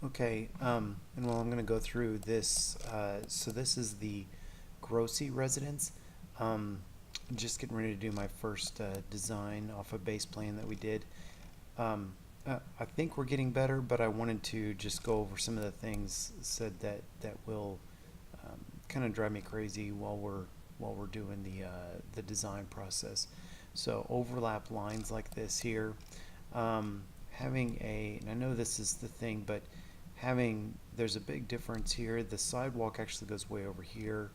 Okay, and well, I'm going to go through this. So this is the Grossi residence. Um, just getting ready to do my first design off a base plan that we did. Um, I think we're getting better, but I wanted to just go over some of the things said that will kind of drive me crazy while we're doing the design process. So overlap lines like this here, having and I know this is the thing, but there's a big difference here. The sidewalk actually goes way over here.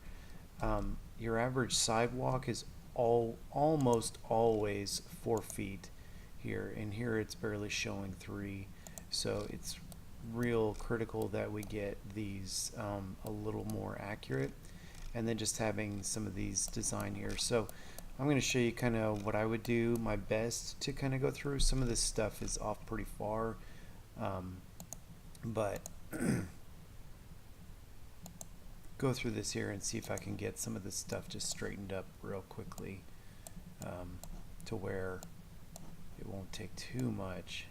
Your average sidewalk is almost always 4 feet here, and here it's barely showing 3. So it's real critical that we get these a little more accurate, and then just having some of these design here. So I'm going to show you kind of what I would do my best to kind of go through. Some of this stuff is off pretty far, um, but go through this here and see if I can get some of this stuff just straightened up real quickly, um, to where it won't take too much.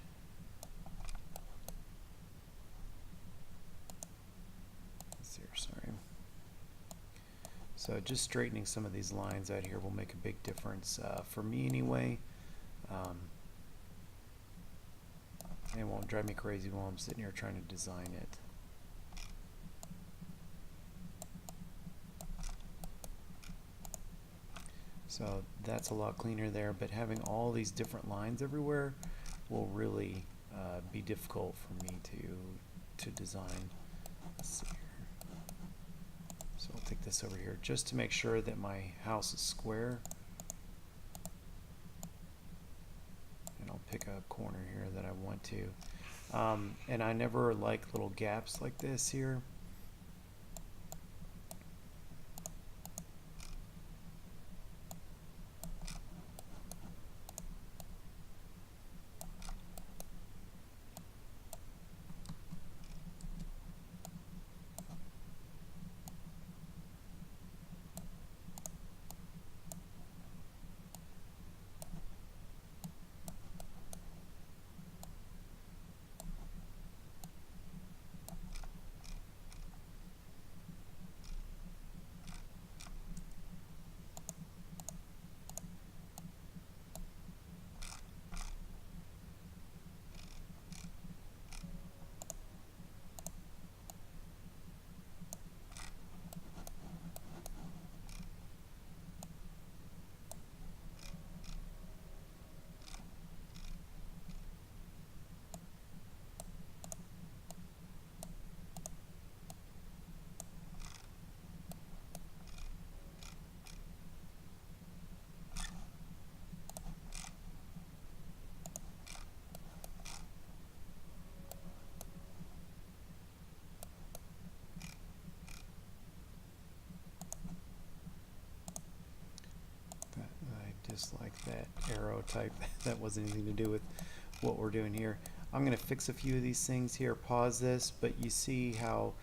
Let's see here, sorry. So just straightening some of these lines out here will make a big difference, for me anyway. Um, it won't drive me crazy while I'm sitting here trying to design it. So that's a lot cleaner there, but having all these different lines everywhere will really be difficult for me to design. Let's see here. So I'll take this over here just to make sure that my house is square. And I'll pick a corner here that I want to. And I never like little gaps like this here. I dislike that arrow type. That wasn't anything to do with what we're doing here. I'm going to fix a few of these things here, pause this, but you see how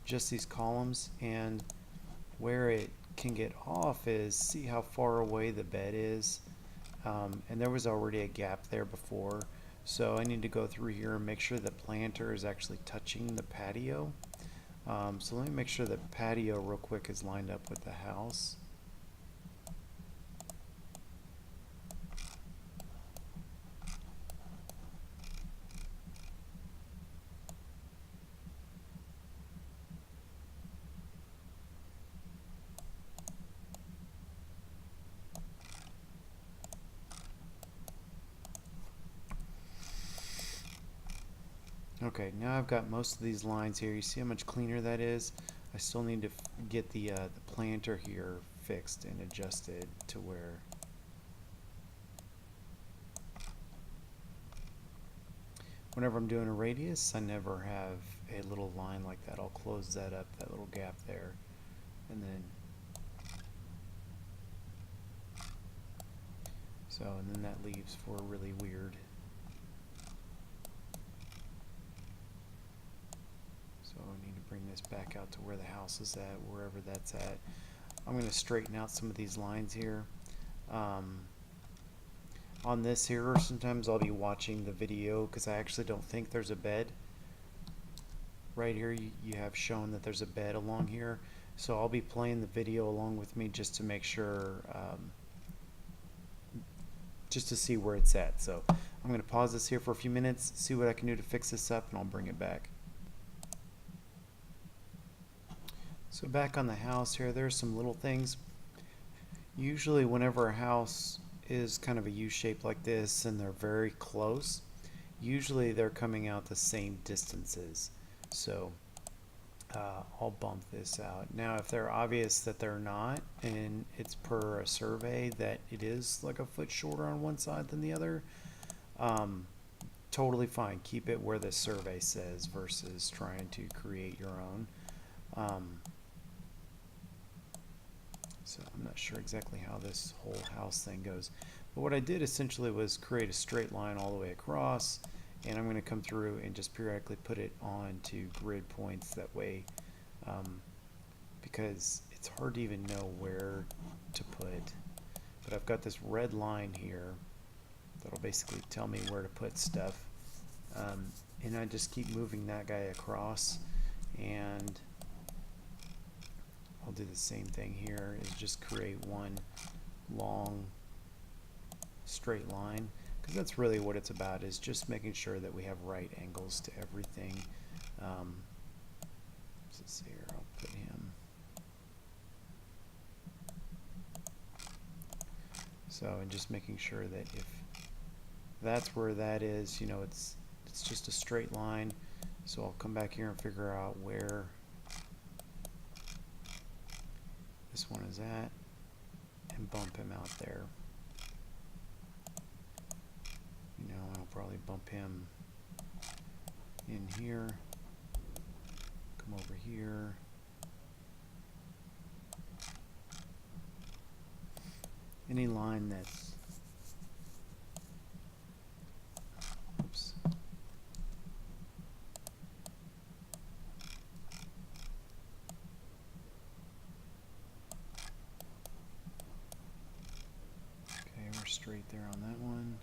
just these columns, and where it can get off is, see how far away the bed is. And there was already a gap there before, so I need to go through here and make sure the planter is actually touching the patio. So let me make sure the patio real quick is lined up with the house. Okay, now I've got most of these lines here. You see how much cleaner that is? I still need to get the planter here fixed and adjusted to where whenever I'm doing a radius, I never have a little line like that. I'll close that up, that little gap there, and then and then that leaves for really weird. So I need to bring this back out to where the house is at, wherever that's at. I'm going to straighten out some of these lines here. On this here, sometimes I'll be watching the video because I actually don't think there's a bed. right here you have shown that there's a bed along here. So I'll be playing the video along with me just to make sure, just to see where it's at. So I'm going to pause this here for a few minutes, see what I can do to fix this up, and I'll bring it back. So back on the house here, there's some little things. Usually whenever a house is kind of a U shape like this and they're very close, usually they're coming out the same distances. So I'll bump this out. Now if they're obvious that they're not, and it's per a survey that it is like a foot shorter on one side than the other, totally fine. Keep it where the survey says versus trying to create your own. So I'm not sure exactly how this whole house thing goes. But what I did essentially was create a straight line all the way across, and I'm going to come through and just periodically put it onto grid points that way, because it's hard to even know where to put. But I've got this red line here that'll basically tell me where to put stuff. And I just keep moving that guy across, and I'll do the same thing here, is just create one long straight line, because that's really what it's about, is just making sure that we have right angles to everything. Let's see here, I'll put him. So, and just making sure that if that's where that is, you know, it's just a straight line. So I'll come back here and figure out where this one is at and bump him out there. You know, I'll probably bump him in here, come over here. Any line that's, oops. Okay, we're straight there on that one.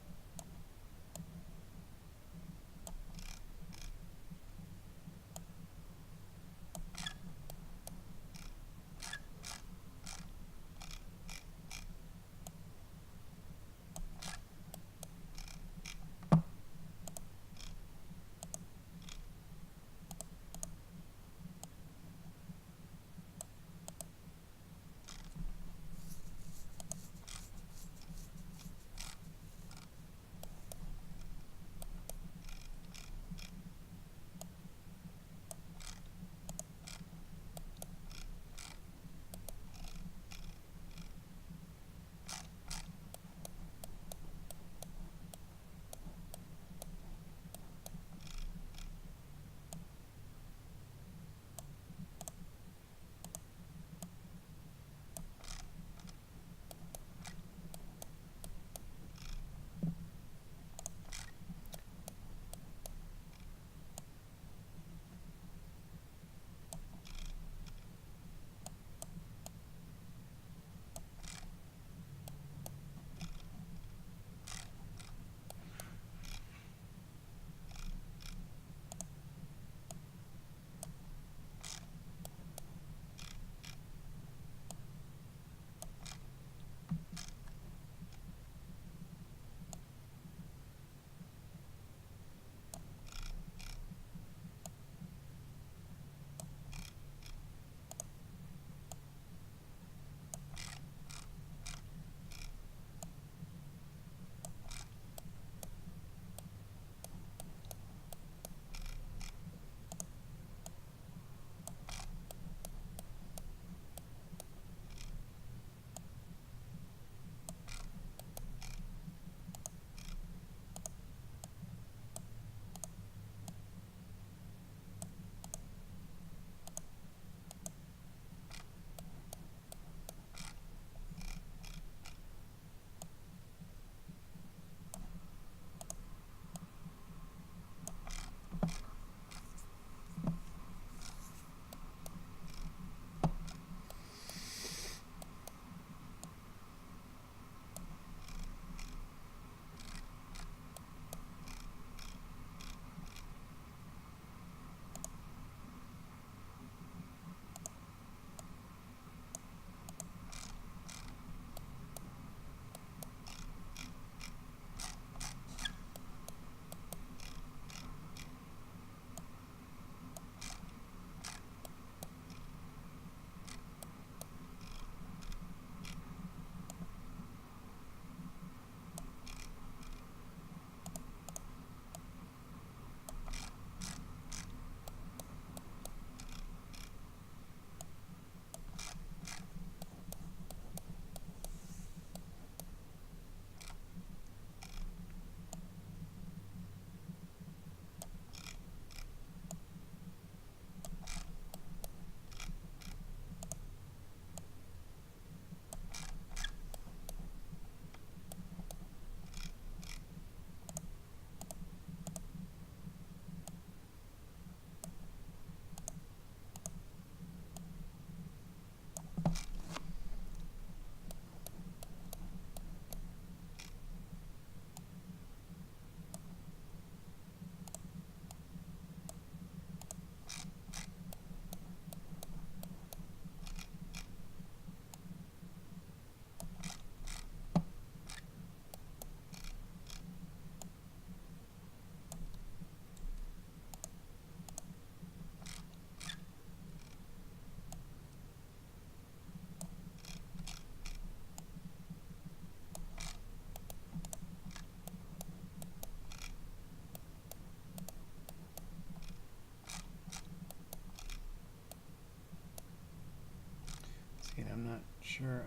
I'm not sure.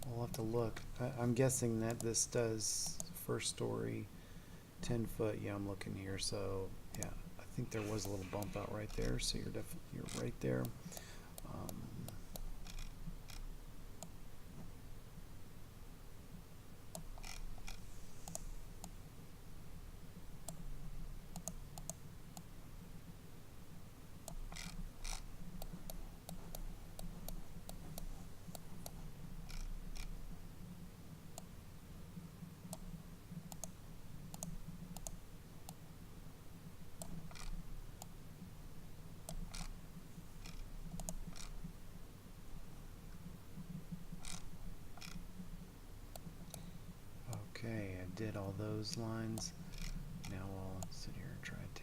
I'll have to look. I'm guessing that this does first story, 10 foot. Yeah, I'm looking here. So yeah, I think there was a little bump out right there. So you're right there. Um, okay, I did all those lines. Now I'll sit here and try to.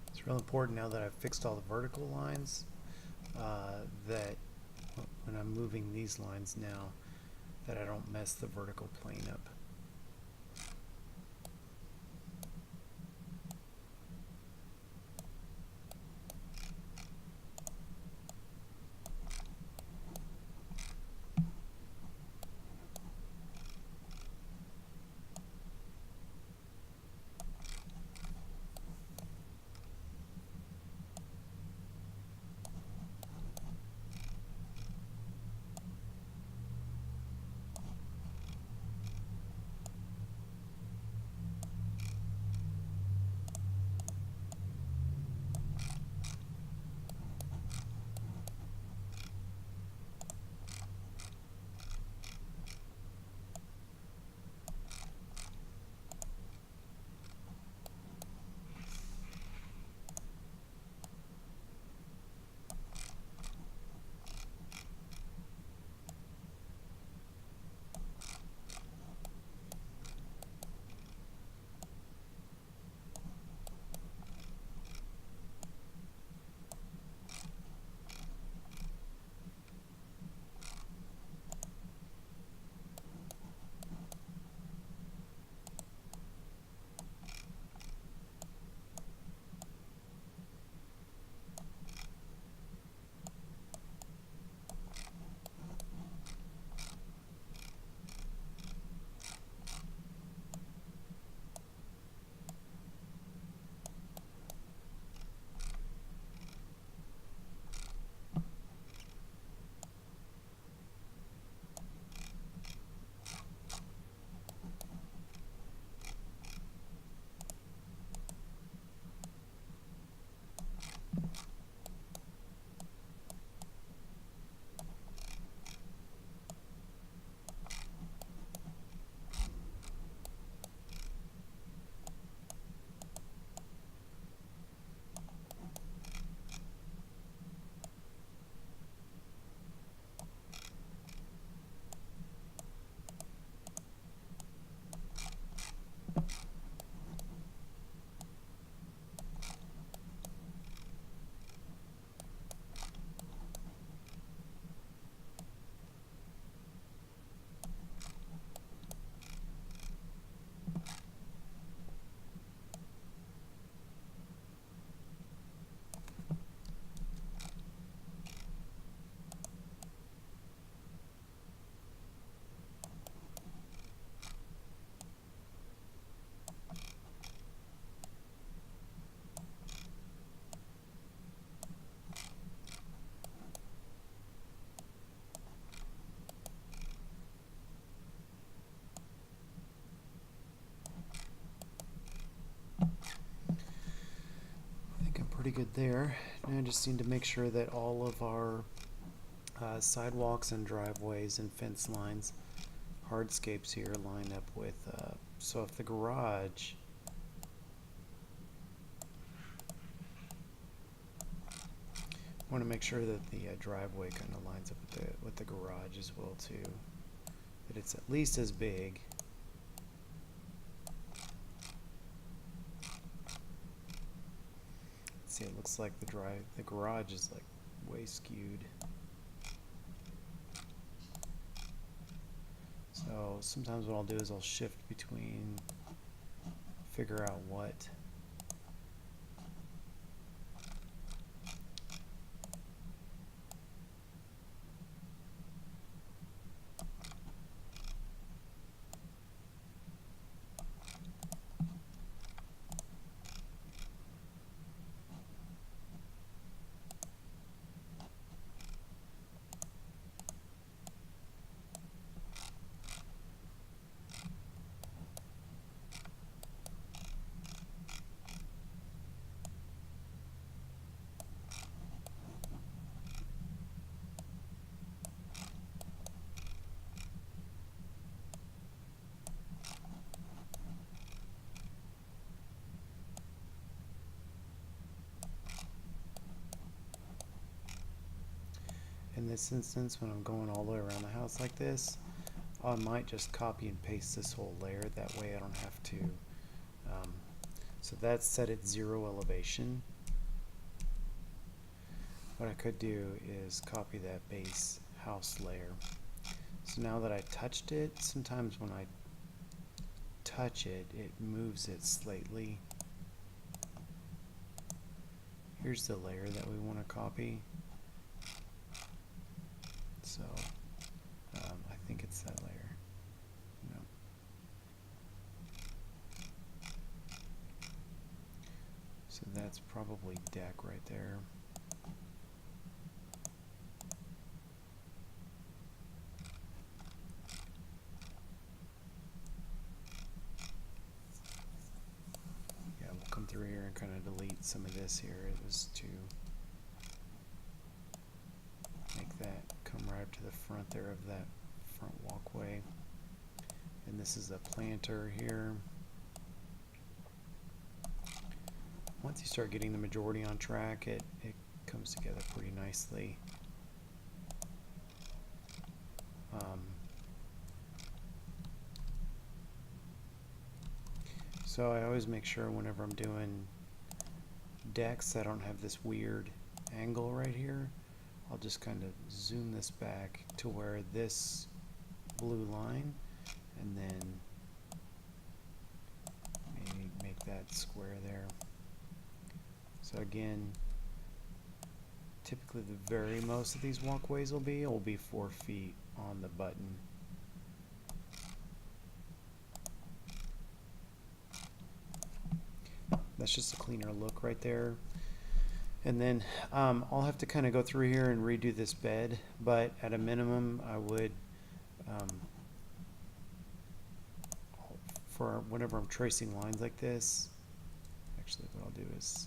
It's real important now that I've fixed all the vertical lines, that when I'm moving these lines now, that I don't mess the vertical plane up. be good there. Now I just need to make sure that all of our sidewalks and driveways and fence lines, hardscapes here line up with, so if the garage, I want to make sure that the driveway kind of lines up with the garage as well too, that it's at least as big. See, it looks like the garage is like way skewed. So sometimes what I'll do is I'll shift between, figure out what in this instance, when I'm going all the way around the house like this, I might just copy and paste this whole layer. That way I don't have to. So that's set at 0 elevation. What I could do is copy that base house layer. So now that I touched it, sometimes when I touch it, it moves it slightly. Here's the layer that we want to copy. So I think it's that layer. No. So that's probably deck right there. Yeah, we'll come through here and kind of delete some of this here. It was to make that come right up to the front there of that front walkway. And this is a planter here. Once you start getting the majority on track, it comes together pretty nicely. So I always make sure whenever I'm doing decks, I don't have this weird angle right here. I'll just kind of zoom this back to where this blue line, and then maybe make that square there. So again, typically the very most of these walkways will be 4 feet on the button. That's just a cleaner look right there. And then I'll have to kind of go through here and redo this bed, but at a minimum I would, for whenever I'm tracing lines like this, actually what I'll do is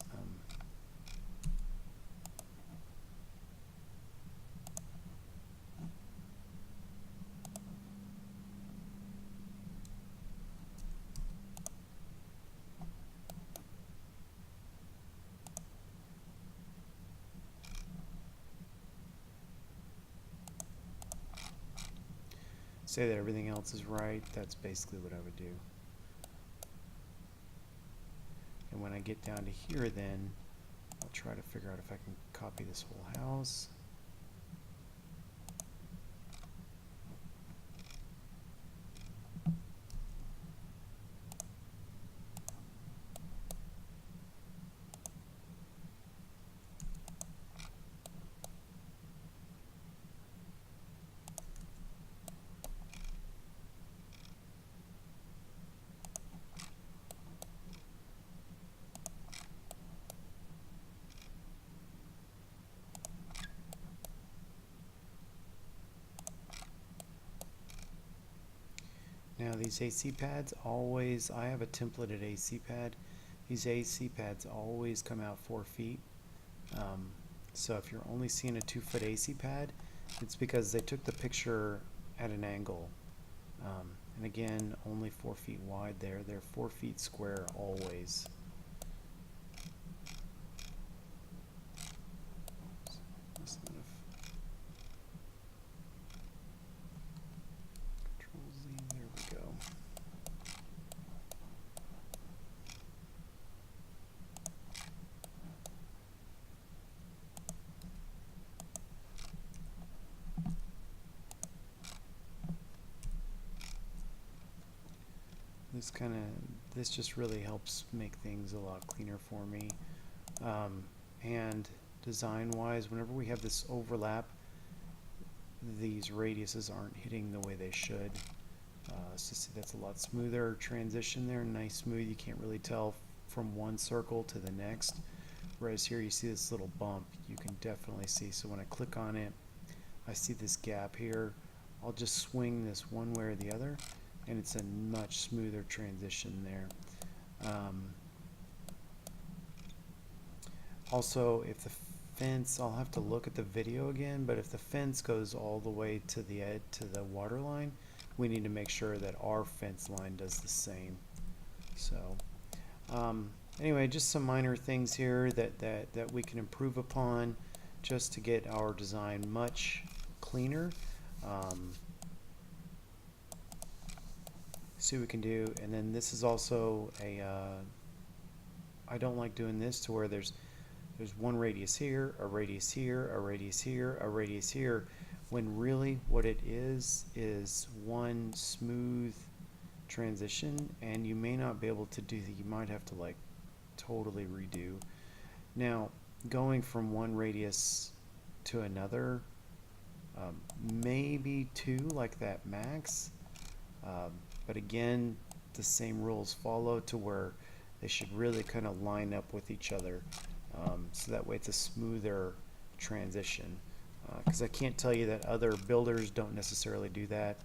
say that everything else is right. That's basically what I would do. And when I get down to here, then I'll try to figure out if I can copy this whole house. Now these AC pads always, I have a templated AC pad. These AC pads always come out 4 feet. Um, so if you're only seeing a 2-foot AC pad, it's because they took the picture at an angle. And again, only 4 feet wide there. They're 4 feet square always. Control Z, there we go. This just really helps make things a lot cleaner for me. And design wise, whenever we have this overlap, these radiuses aren't hitting the way they should. So see, that's a lot smoother transition there, nice smooth. You can't really tell from one circle to the next. Whereas here you see this little bump, you can definitely see. So when I click on it, I see this gap here. I'll just swing this one way or the other, and it's a much smoother transition there. Also, if the fence, I'll have to look at the video again, but if the fence goes all the way to the edge, to the water line, we need to make sure that our fence line does the same. So anyway, just some minor things here that we can improve upon just to get our design much cleaner. See what we can do. And then this is also a I don't like doing this to where there's one radius here, a radius here, a radius here, a radius here, when really what it is one smooth transition, and you may not be able to do that. You might have to like totally redo. Now, going from one radius to another, maybe two, like that max, but again, the same rules follow to where they should really kind of line up with each other. So that way it's a smoother transition. Because I can't tell you that other builders don't necessarily do that.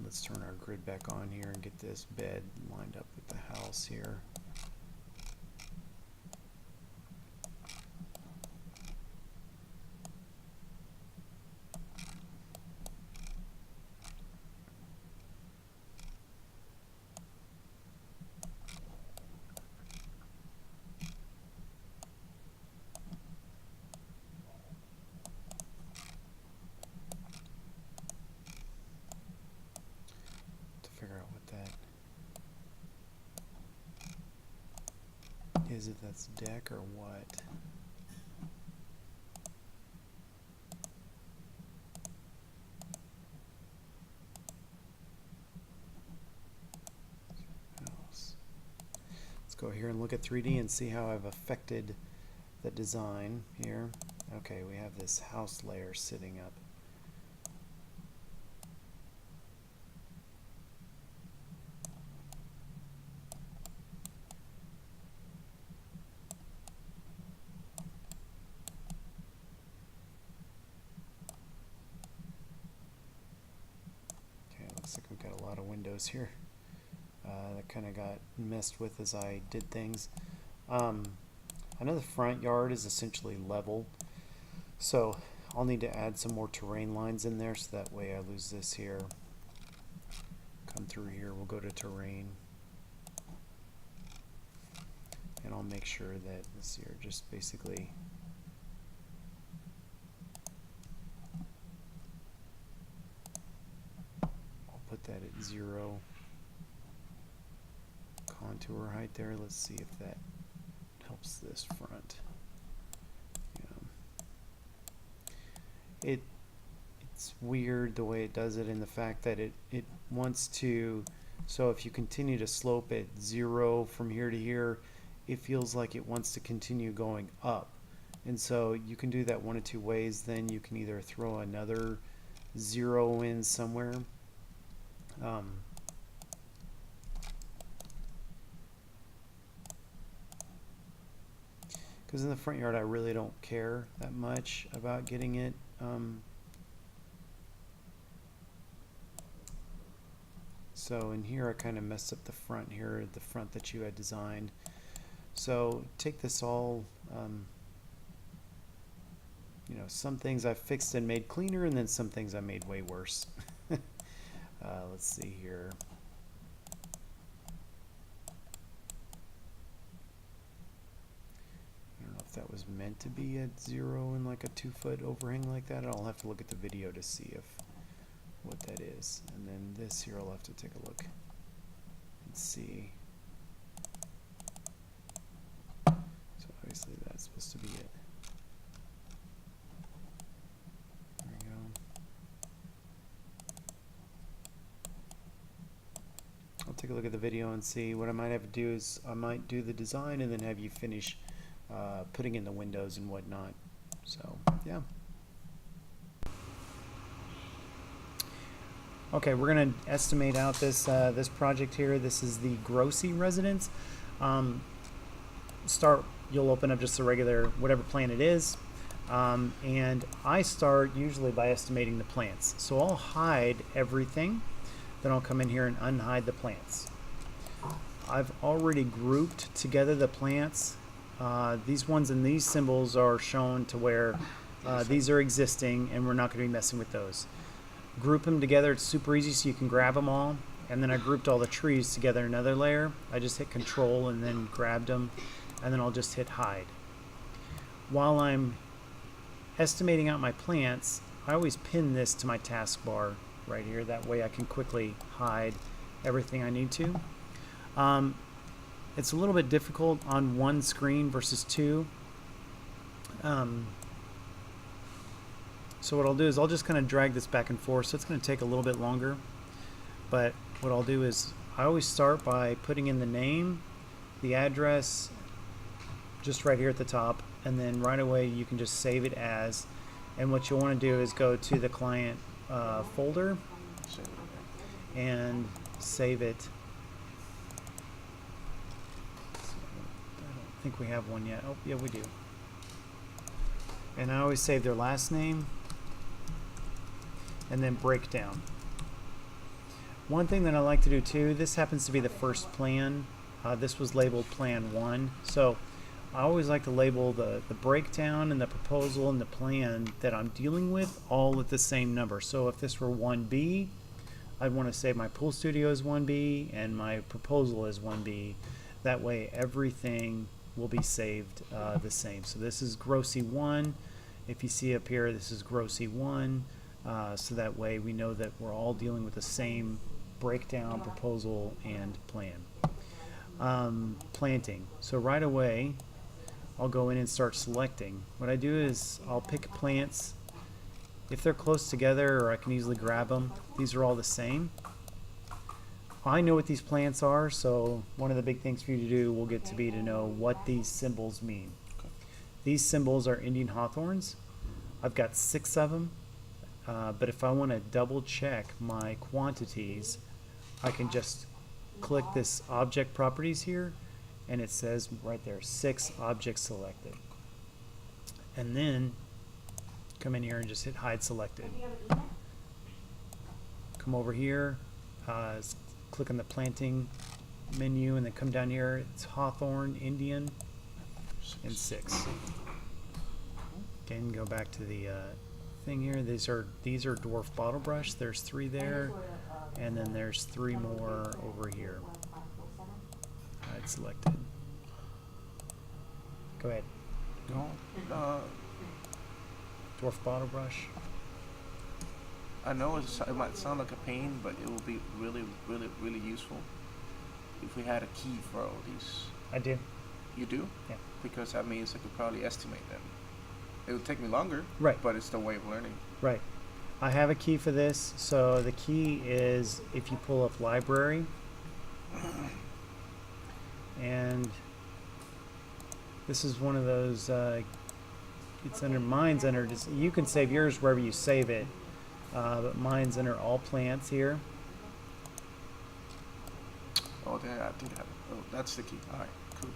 Let's turn our grid back on here and get this bed lined up with the house here. Is it that's deck or what? House. Let's go here and look at 3D and see how I've affected the design here. Okay, we have this house layer sitting up. Looks like we've got a lot of windows here that kind of got messed with as I did things. I know the front yard is essentially level, so I'll need to add some more terrain lines in there so that way I lose this here. Come through here, we'll go to terrain, and I'll make sure that this here just basically put that at 0 contour height there. Let's see if that helps this front. It's weird the way it does it, in the fact that it wants to, so if you continue to slope it 0 from here to here, it feels like it wants to continue going up. And so you can do that one of two ways. Then you can either throw another 0 in somewhere. Because in the front yard I really don't care that much about getting it so in here I kind of messed up the front here, the front that you had designed. So take this all You know, some things I fixed and made cleaner, and then some things I made way worse. Let's see here. I don't know if that was meant to be at 0 and like a 2-foot overhang like that. I'll have to look at the video to see if what that is. And then this here, I'll have to take a look and see. So obviously that's supposed to be it. There we go. I'll take a look at the video and see. What I might have to do is I might do the design and then have you finish putting in the windows and whatnot. So yeah. Okay, we're gonna estimate out this this project here. This is the Grossi residence. You'll open up just a regular whatever plan it is, and I start usually by estimating the plants. So I'll hide everything, then I'll come in here and unhide the plants. I've already grouped together the plants. These ones and these symbols are shown to where these are existing, and we're not going to be messing with those. Group them together. It's super easy, so you can grab them all. And then I grouped all the trees together in another layer. I just hit Control and then grabbed them, and then I'll just hit Hide. While I'm estimating out my plants, I always pin this to my taskbar right here. That way I can quickly hide everything I need to. It's a little bit difficult on one screen versus two. So what I'll do is I'll just kind of drag this back and forth. So it's going to take a little bit longer. But what I'll do is I always start by putting in the name, the address, just right here at the top. And then right away you can just save it as. And what you'll want to do is go to the client folder and save it. So I don't think we have one yet. Oh, yeah, we do. And I always save their last name and then breakdown. One thing that I like to do too, this happens to be the first plan. This was labeled Plan 1. So I always like to label the breakdown and the proposal and the plan that I'm dealing with all at the same number. So if this were 1B, I'd want to say my pool studio is 1B and my proposal is 1B. That way everything will be saved the same. So this is Grossi 1. If you see up here, this is Grossi 1. So that way we know that we're all dealing with the same breakdown, proposal, and plan. Planting. So right away, I'll go in and start selecting. What I do is I'll pick plants. If they're close together or I can easily grab them, these are all the same. I know what these plants are, so one of the big things for you to do will get to be to know what these symbols mean. Okay. These symbols are Indian hawthorns. I've got 6 of them, but if I want to double check my quantities, I can just click this object properties here, and it says right there 6 objects selected. And then come in here and just hit hide selected. Come over here, click on the planting menu, and then come down here. It's hawthorn, Indian, and 6. Again, go back to the thing here. These are dwarf bottle brush. There's 3 there, and then there's 3 more over here. Hide selected. Go ahead. Dwarf bottle brush. I know it might sound like a pain, but it will be really, really, really useful if we had a key for all these. I do. You do? Yeah. Because that means I could probably estimate them. It would take me longer, right? But it's the way of learning. Right. I have a key for this. So the key is if you pull up library, and this is one of those. It's under mine's under. You can save yours wherever you save it. But mine's under all plants here. Oh, there, I think that's the key. All right, cool.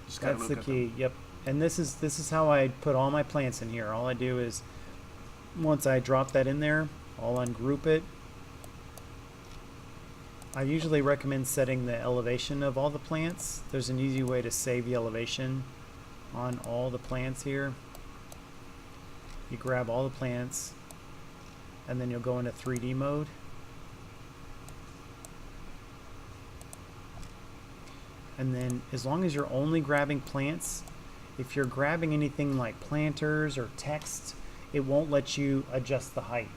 Just That's the key. Yep. And this is how I put all my plants in here. All I do is once I drop that in there, I'll ungroup it. I usually recommend setting the elevation of all the plants. There's an easy way to save the elevation on all the plants here. You grab all the plants, and then you'll go into 3D mode. And then as long as you're only grabbing plants, if you're grabbing anything like planters or text, it won't let you adjust the height.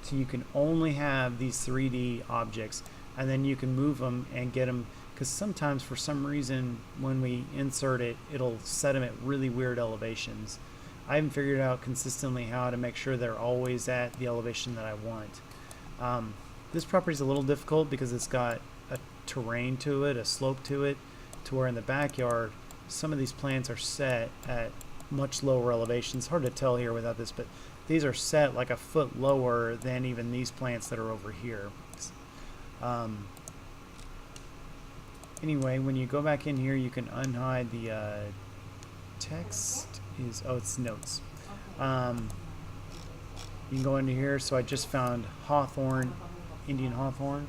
So you can only have these 3D objects, and then you can move them and get them, because sometimes for some reason when we insert it, it'll set them at really weird elevations. I haven't figured out consistently how to make sure they're always at the elevation that I want. This property is a little difficult because it's got a terrain to it, a slope to it, to where in the backyard some of these plants are set at much lower elevations. Hard to tell here without this, but these are set like a foot lower than even these plants that are over here. Anyway, when you go back in here, you can unhide the text is, oh, it's notes. You can go into here. So I just found hawthorn, Indian hawthorn.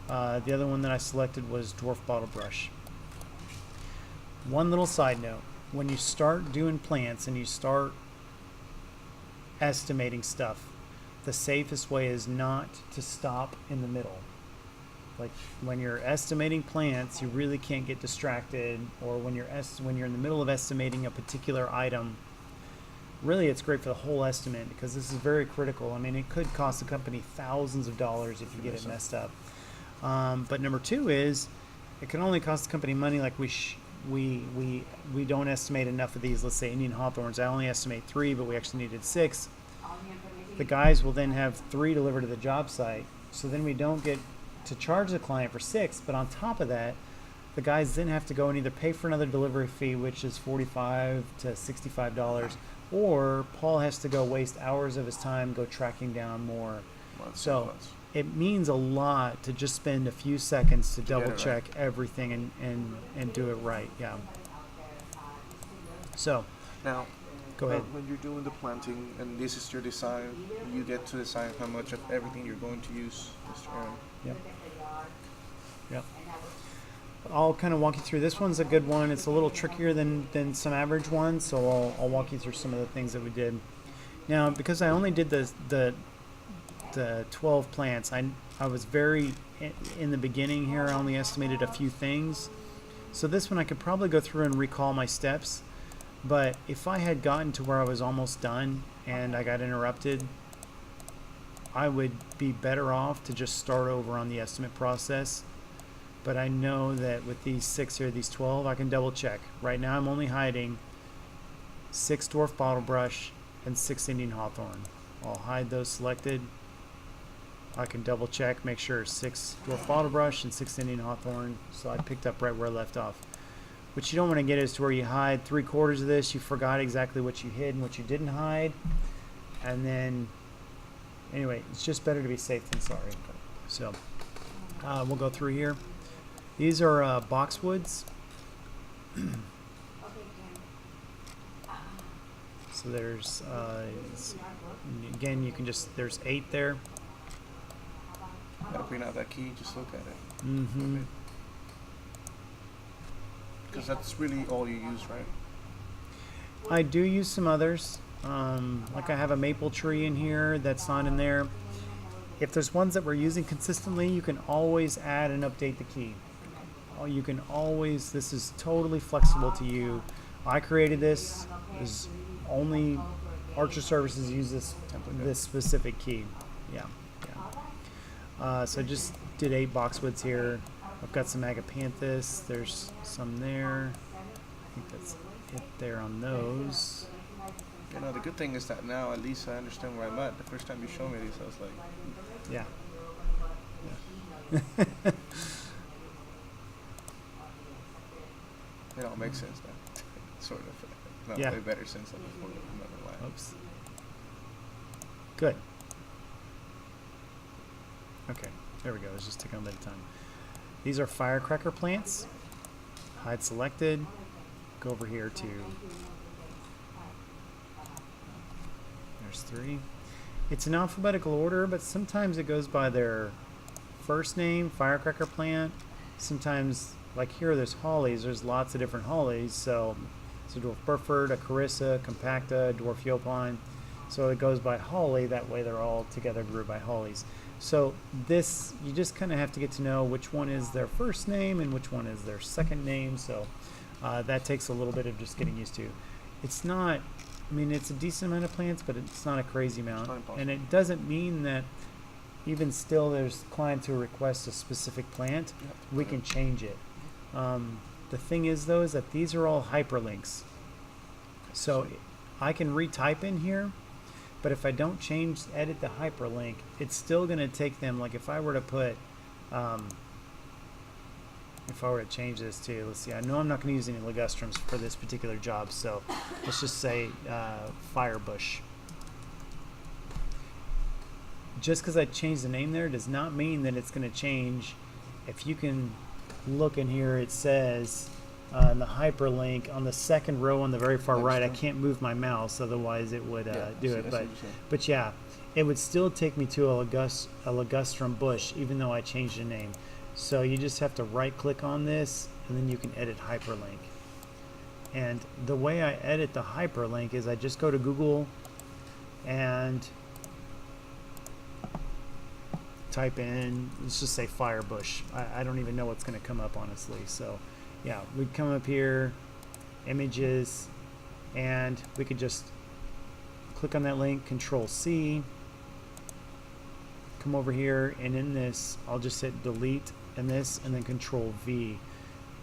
The other one that I selected was dwarf bottlebrush. One little side note: when you start doing plants and you start estimating stuff, the safest way is not to stop in the middle. Like when you're estimating plants, you really can't get distracted, or when you're in the middle of estimating a particular item, really it's great for the whole estimate, because this is very critical. I mean, it could cost the company thousands of dollars if you get it messed up. But number two is, it can only cost the company money. Like we don't estimate enough of these. Let's say Indian hawthorns, I only estimate 3, but we actually needed 6. The guys will then have 3 delivered to the job site, so then we don't get to charge the client for 6, but on top of that, the guys then have to go and either pay for another delivery fee, which is $45 to $65, or Paul has to go waste hours of his time go tracking down more. So it means a lot to just spend a few seconds to double check everything and do it right. Yeah. So now, go ahead. when you're doing the planting and this is your design, you get to decide how much of everything you're going to use, Mr. Aaron. Yep. Yep. I'll kind of walk you through. This one's a good one. It's a little trickier than some average ones, so I'll walk you through some of the things that we did. Now, because I only did the 12 plants, I was very in the beginning here. I only estimated a few things. So this one I could probably go through and recall my steps, but if I had gotten to where I was almost done and I got interrupted, I would be better off to just start over on the estimate process. But I know that with these 6 here, these 12, I can double check. Right now I'm only hiding 6 dwarf bottlebrush and 6 Indian hawthorn. I'll hide those selected. I can double check, make sure 6 dwarf bottlebrush and 6 Indian hawthorn. So I picked up right where I left off. What you don't want to get is to where you hide 3/4 of this, you forgot exactly what you hid and what you didn't hide. And then, anyway, it's just better to be safe than sorry. So we'll go through here. These are boxwoods. So there's, again, you can just, there's 8 there. Gotta bring out that key, just look at it. Mm-hmm. Because that's really all you use, right? I do use some others. Like I have a maple tree in here that's not in there. If there's ones that we're using consistently, you can always add and update the key. You can always, this is totally flexible to you. I created this. There's only Archer Services use this specific key. Yeah. So I just did 8 boxwoods here. I've got some agapanthus. There's some there. I think that's it there on those. You know, the good thing is that now at least I understand where I'm at. The first time you showed me these, I was like, yeah. it all makes sense now. Sort of. Not Yeah. way better sense than before. I'm not gonna lie. Oops. Good. Okay, there we go. Let's just take them at a time. These are firecracker plants. Hide selected. Go over here to. There's 3. It's in alphabetical order, but sometimes it goes by their first name, firecracker plant. Sometimes, like here, there's hollies. There's lots of different hollies, so So dwarf Burford, a Carissa, compacta, dwarf Yopon. So it goes by Holly. That way they're all together grouped by Hollies. So this, you just kind of have to get to know which one is their first name and which one is their second name. So that takes a little bit of just getting used to. It's not, I mean, it's a decent amount of plants, but it's not a crazy amount. not impossible. And it doesn't mean that even still there's clients who request a specific plant, Yep. we can change it. The thing is though, is that these are all hyperlinks. So I can retype in here, but if I don't edit the hyperlink, it's still going to take them, like if I were to put, if I were to change this to, let's see, I know I'm not going to use any ligustrums for this particular job, so let's just say firebush. Just because I changed the name there does not mean that it's going to change. If you can look in here, it says in the hyperlink on the second row on the very far right, I can't move my mouse, otherwise it would do it. But yeah, it would still take me to a ligustrum bush, even though I changed the name. So you just have to right click on this, and then you can edit hyperlink. And the way I edit the hyperlink is I just go to Google and type in, let's just say firebush. I don't even know what's going to come up, honestly. So yeah, we'd come up here, images, and we could just click on that link, Control C, come over here, and in this, I'll just hit delete in this, and then Control V,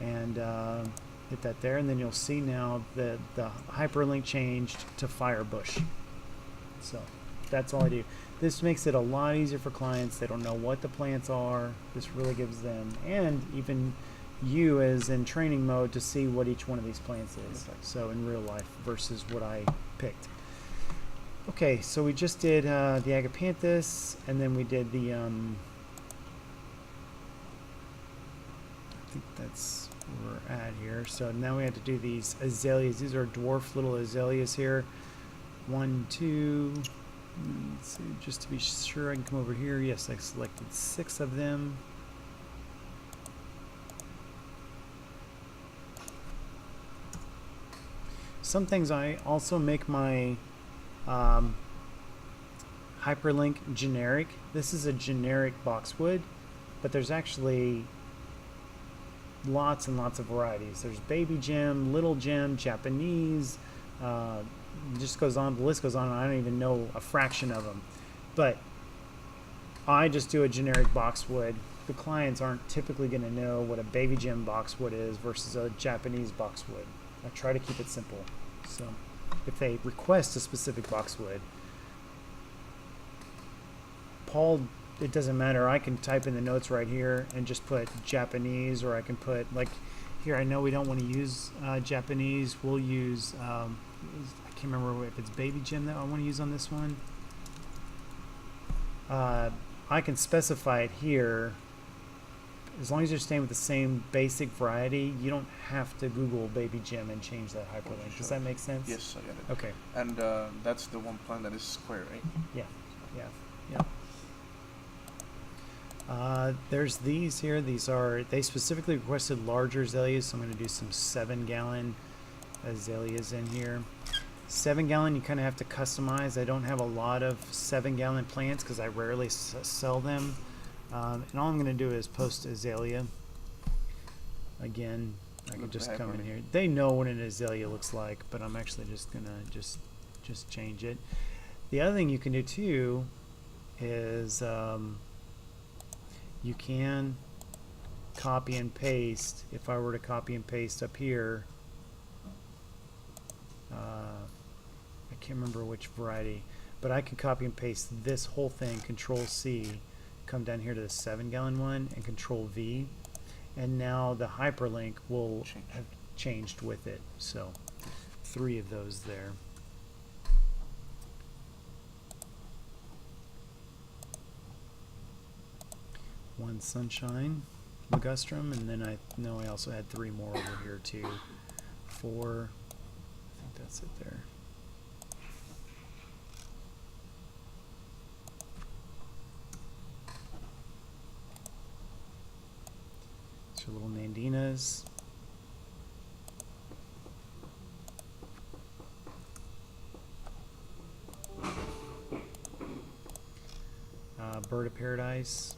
and hit that there, and then you'll see now that the hyperlink changed to firebush. So that's all I do. This makes it a lot easier for clients. They don't know what the plants are. This really gives them, and even you as in training mode, to see what each one of these plants is. Okay. So in real life versus what I picked. Okay, so we just did the agapanthus, and then we did the, I think that's where we're at here. So now we have to do these azaleas. These are dwarf little azaleas here. 1, 2, let's see, just to be sure I can come over here. Yes, I selected 6 of them. Some things I also make my hyperlink generic. This is a generic boxwood, but there's actually lots and lots of varieties. There's baby gem, little gem, Japanese, just goes on, the list goes on, and I don't even know a fraction of them. But I just do a generic boxwood. The clients aren't typically going to know what a baby gem boxwood is versus a Japanese boxwood. I try to keep it simple. So if they request a specific boxwood, Paul, it doesn't matter. I can type in the notes right here and just put Japanese, or I can put, like here, I know we don't want to use Japanese. We'll use, I can't remember if it's baby gem that I want to use on this one. I can specify it here. As long as you're staying with the same basic variety, you don't have to Google baby gem and change that hyperlink. Does that make sense? Yes, I get it. Okay. And that's the one plant that is square, right? Yeah. There's these here. These are, they specifically requested larger azaleas, so I'm going to do some 7-gallon azaleas in here. 7-gallon, you kind of have to customize. I don't have a lot of 7-gallon plants because I rarely sell them. And all I'm going to do is post azalea. Again, I can just come in here. They know what an azalea looks like, but I'm actually just going to just change it. The other thing you can do too is you can copy and paste. If I were to copy and paste up here, I can't remember which variety, but I can copy and paste this whole thing, Control C, come down here to the 7-gallon one, and Control V, and now the hyperlink will have changed with it. So 3 of those there. One sunshine ligustrum, and then I know I also had 3 more over here too. 4, I think that's it there. So little Nandinas. Bird of Paradise.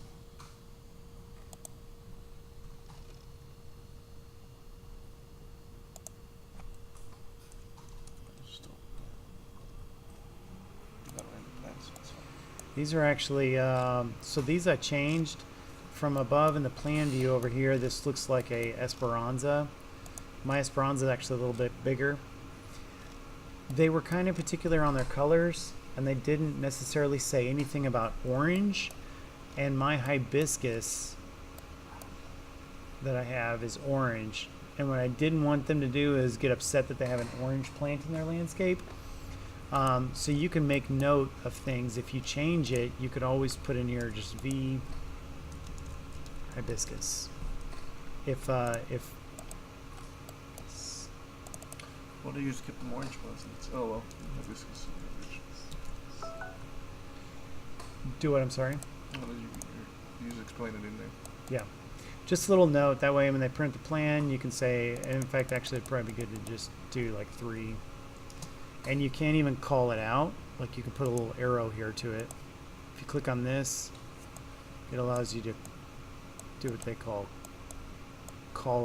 Still, you got random plants. That's fine. These are actually, so these I changed from above in the plan view over here. This looks like a Esperanza. My Esperanza is actually a little bit bigger. They were kind of particular on their colors, and they didn't necessarily say anything about orange. And my hibiscus that I have is orange. And what I didn't want them to do is get upset that they have an orange plant in their landscape. So you can make note of things. If you change it, you could always put in here just V hibiscus. If What do you skip the orange ones? Oh well, hibiscus. do what, I'm sorry. Well, you just explain it in there. Yeah, just a little note. That way when they print the plan, you can say, and in fact, actually it'd probably be good to just do like 3. And you can't even call it out. Like you can put a little arrow here to it. If you click on this, it allows you to do what they call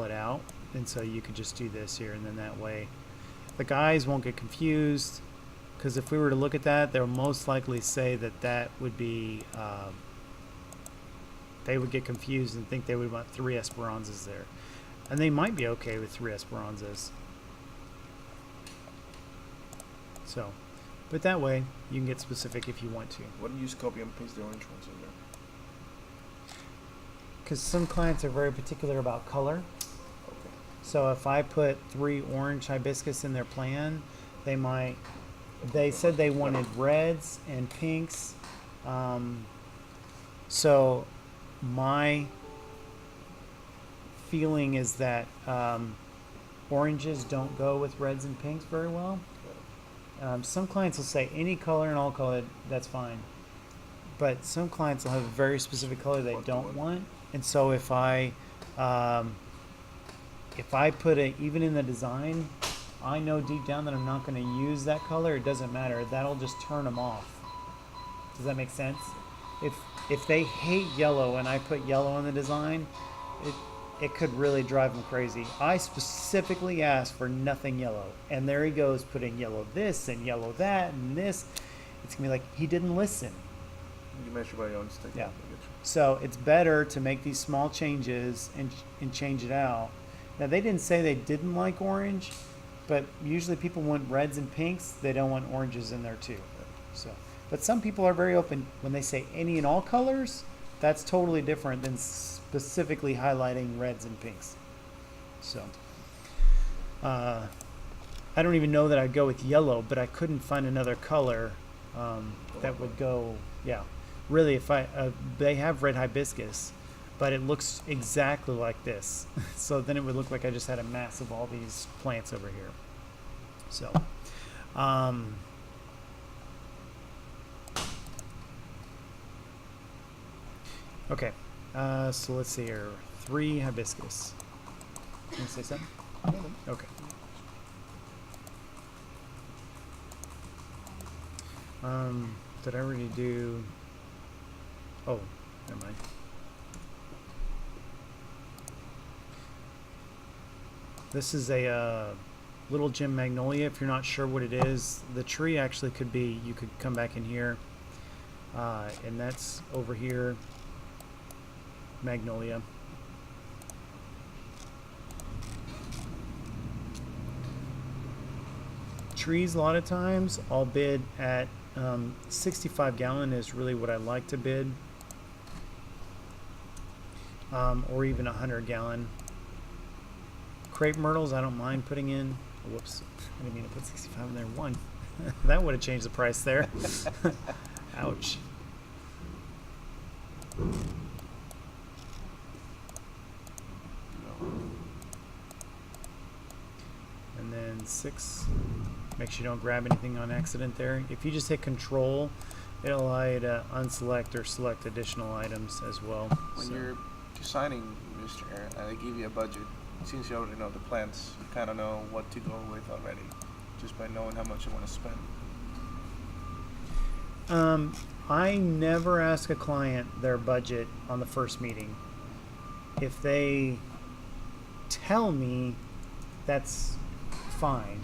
it out. And so you could just do this here, and then that way the guys won't get confused, because if we were to look at that, they'll most likely say that that would be, they would get confused and think they would want 3 Esperanzas there. And they might be okay with 3 Esperanzas. So, but that way you can get specific if you want to. Why don't you just copy and paste the orange ones in there? Because some clients are very particular about color. Okay. So if I put 3 orange hibiscus in their plan, they said they wanted reds and pinks. So my feeling is that oranges don't go with reds and pinks very well. Some clients will say any color and all color, that's fine. But some clients will have a very specific color they don't want. And so if I put it, even in the design, I know deep down that I'm not going to use that color. It doesn't matter. That'll just turn them off. Does that make sense? If they hate yellow and I put yellow in the design, it could really drive them crazy. I specifically asked for nothing yellow, and there he goes putting yellow this and yellow that and this. It's gonna be like he didn't listen. You measure by your own stick. Yeah. I get you. So it's better to make these small changes and change it out. Now they didn't say they didn't like orange, but usually people want reds and pinks. They don't want oranges in there too. So, but some people are very open when they say any and all colors. That's totally different than specifically highlighting reds and pinks. So, I don't even know that I'd go with yellow, but I couldn't find another color that would go. Yeah, really, if they have red hibiscus, but it looks exactly like this. So then it would look like I just had a mass of all these plants over here. So, okay. So let's see here. 3 hibiscus. Can you say something? Okay. Did I already do? Oh, never mind. This is a little gem magnolia. If you're not sure what it is, the tree actually could be. You could come back in here, and that's over here. Magnolia. Trees, a lot of times, I'll bid at 65 gallon is really what I like to bid, or even 100 gallon. Crepe myrtles, I don't mind putting in. Oh, whoops, I didn't mean to put 65 in there. 1. That would have changed the price there. Ouch. And then 6. Make sure you don't grab anything on accident there. If you just hit Control, it'll allow you to unselect or select additional items as well. When you're designing, Mr. Aaron, and they give you a budget, since you already know the plants, you kind of know what to go with already, just by knowing how much you want to spend. I never ask a client their budget on the first meeting. If they tell me, that's fine.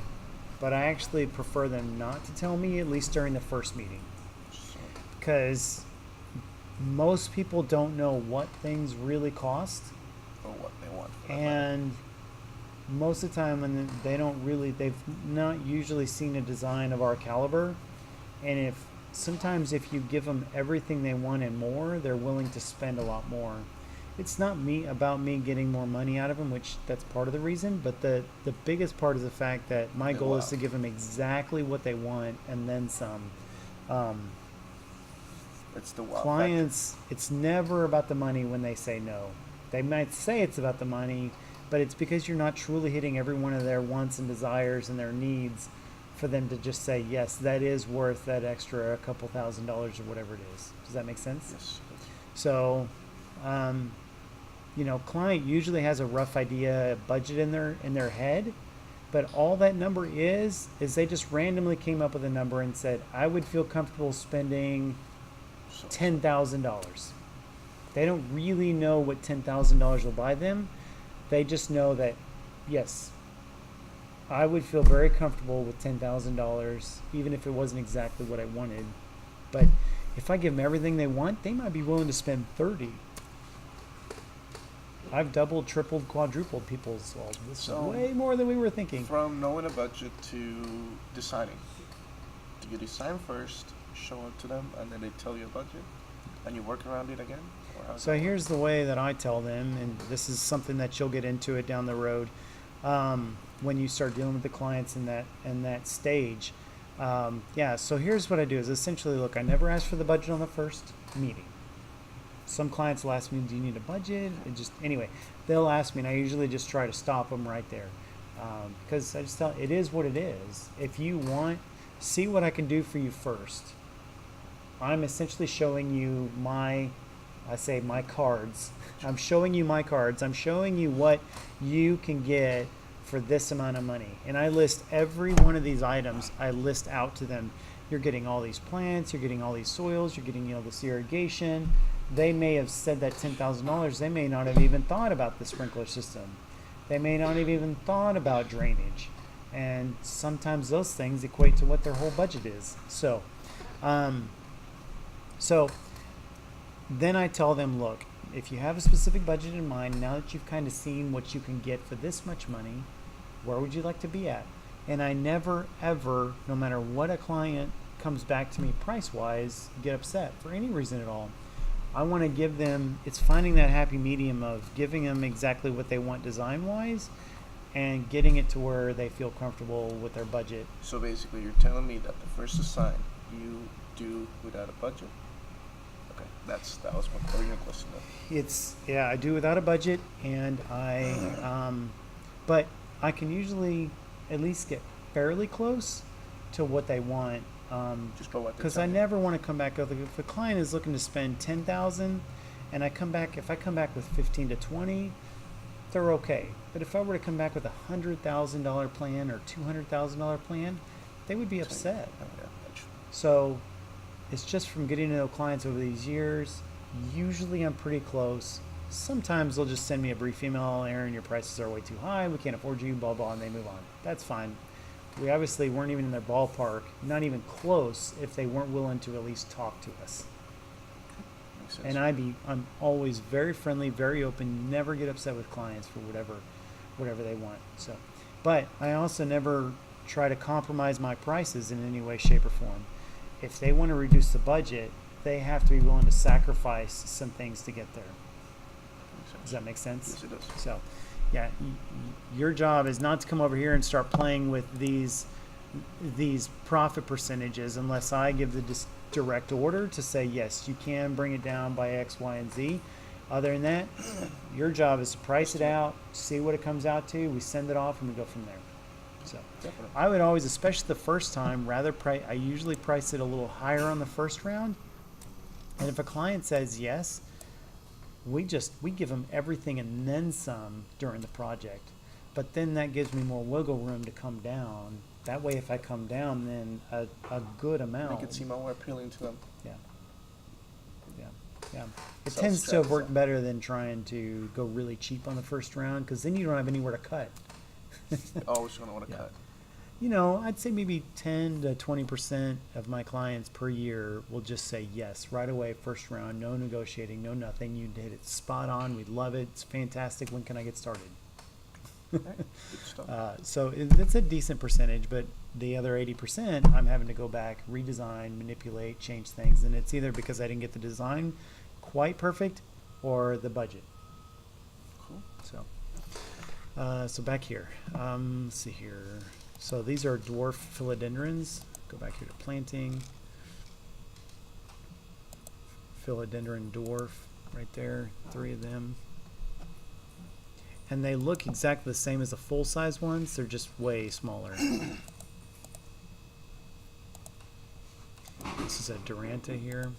But I actually prefer them not to tell me, at least during the first meeting. So, Because most people don't know what things really cost. or what they want for that money. And most of the time when they don't really, they've not usually seen a design of our caliber. And sometimes if you give them everything they want and more, they're willing to spend a lot more. It's not about me getting more money out of them, which that's part of the reason, but the biggest part is the fact that my They goal is want. to give them exactly what they want and then some. It's the wow Clients, it's never about the money when they say no. They might say it's about the money, but it's because you're not truly hitting every one of their wants and desires and their needs for them to just say, yes, that is worth that extra a couple $1,000s or whatever it is. Does that make sense? Yes. So, client usually has a rough idea budget in their head, but all that number is they just randomly came up with a number and said, I would feel comfortable spending So, $10,000. They don't really know what $10,000 will buy them. They just know that, yes, I would feel very comfortable with $10,000, even if it wasn't exactly what I wanted. But if I give them everything they want, they might be willing to spend 30. I've doubled, tripled, quadrupled people's. Well, this is So, way more than we were thinking. from knowing a budget to deciding. Do you design first, show it to them, and then they tell you a budget, and you work around it again? Or how's So it work? here's the way that I tell them, and this is something that you'll get into it down the road when you start dealing with the clients in that stage. So here's what I do is essentially, look, I never ask for the budget on the first meeting. Some clients will ask me, do you need a budget? Anyway, they'll ask me, and I usually just try to stop them right there. Because I just tell, it is what it is. If you want, see what I can do for you first. I'm essentially showing you my cards. I'm showing you my cards. I'm showing you what you can get for this amount of money. And I list every one of these items, I list out to them. You're getting all these plants, you're getting all these soils, you're getting this irrigation. They may have said that $10,000. They may not have even thought about the sprinkler system. They may not have even thought about drainage. And sometimes those things equate to what their whole budget is. So then I tell them, look, if you have a specific budget in mind, now that you've kind of seen what you can get for this much money, where would you like to be at? And I never, ever, no matter what a client comes back to me price-wise, get upset for any reason at all. I want to give them, it's finding that happy medium of giving them exactly what they want design-wise and getting it to where they feel comfortable with their budget. So basically, you're telling me that the first design you do without a budget. Okay, that was my original question. I do without a budget, and but I can usually at least get fairly close to what they want. Just by what they Because tell I you. never want to come back with, if a client is looking to spend $10,000, and if I come back with 15 to 20, they're okay. But if I were to come back with $100,000 plan or $200,000 plan, they would be upset. Oh, yeah, actually. So it's just from getting to know clients over these years. Usually I'm pretty close. Sometimes they'll just send me a brief email, Aaron, your prices are way too high, we can't afford you, blah, blah, and they move on. That's fine. We obviously weren't even in their ballpark, not even close, if they weren't willing to at least talk to us. Makes sense. And I'm always very friendly, very open, never get upset with clients for whatever they want. So, but I also never try to compromise my prices in any way, shape, or form. If they want to reduce the budget, they have to be willing to sacrifice some things to get there. Makes sense. Does that make sense? Yes, it does. So, yeah, your job is not to come over here and start playing with these profit percentages unless I give the direct order to say, yes, you can bring it down by X, Y, and Z. Other than that, your job is to price it out, see what it comes out to, we send it off, and we go from there. So Definitely. I would always, especially the first time, I usually price it a little higher on the first round. And if a client says yes, we give them everything and then some during the project. But then that gives me more wiggle room to come down. That way, if I come down, then a good amount. Make it seem more appealing to them. Yeah. Yeah. It tends to Self-stress, work so. better than trying to go really cheap on the first round because then you don't have anywhere to cut. Always gonna want to Yeah. cut. You know, I'd say maybe 10 to 20% of my clients per year will just say yes right away, first round, no negotiating, no nothing. You hit it spot on. We love it. It's fantastic. When can I get started? Right? Good stuff. So it's a decent percentage, but the other 80%, I'm having to go back, redesign, manipulate, change things. And it's either because I didn't get the design quite perfect or the budget. Cool. So back here, let's see here. So these are dwarf philodendrons. Go back here to planting. Philodendron dwarf right there, 3 of them. And they look exactly the same as the full-size ones. They're just way smaller. This is a Duranta here.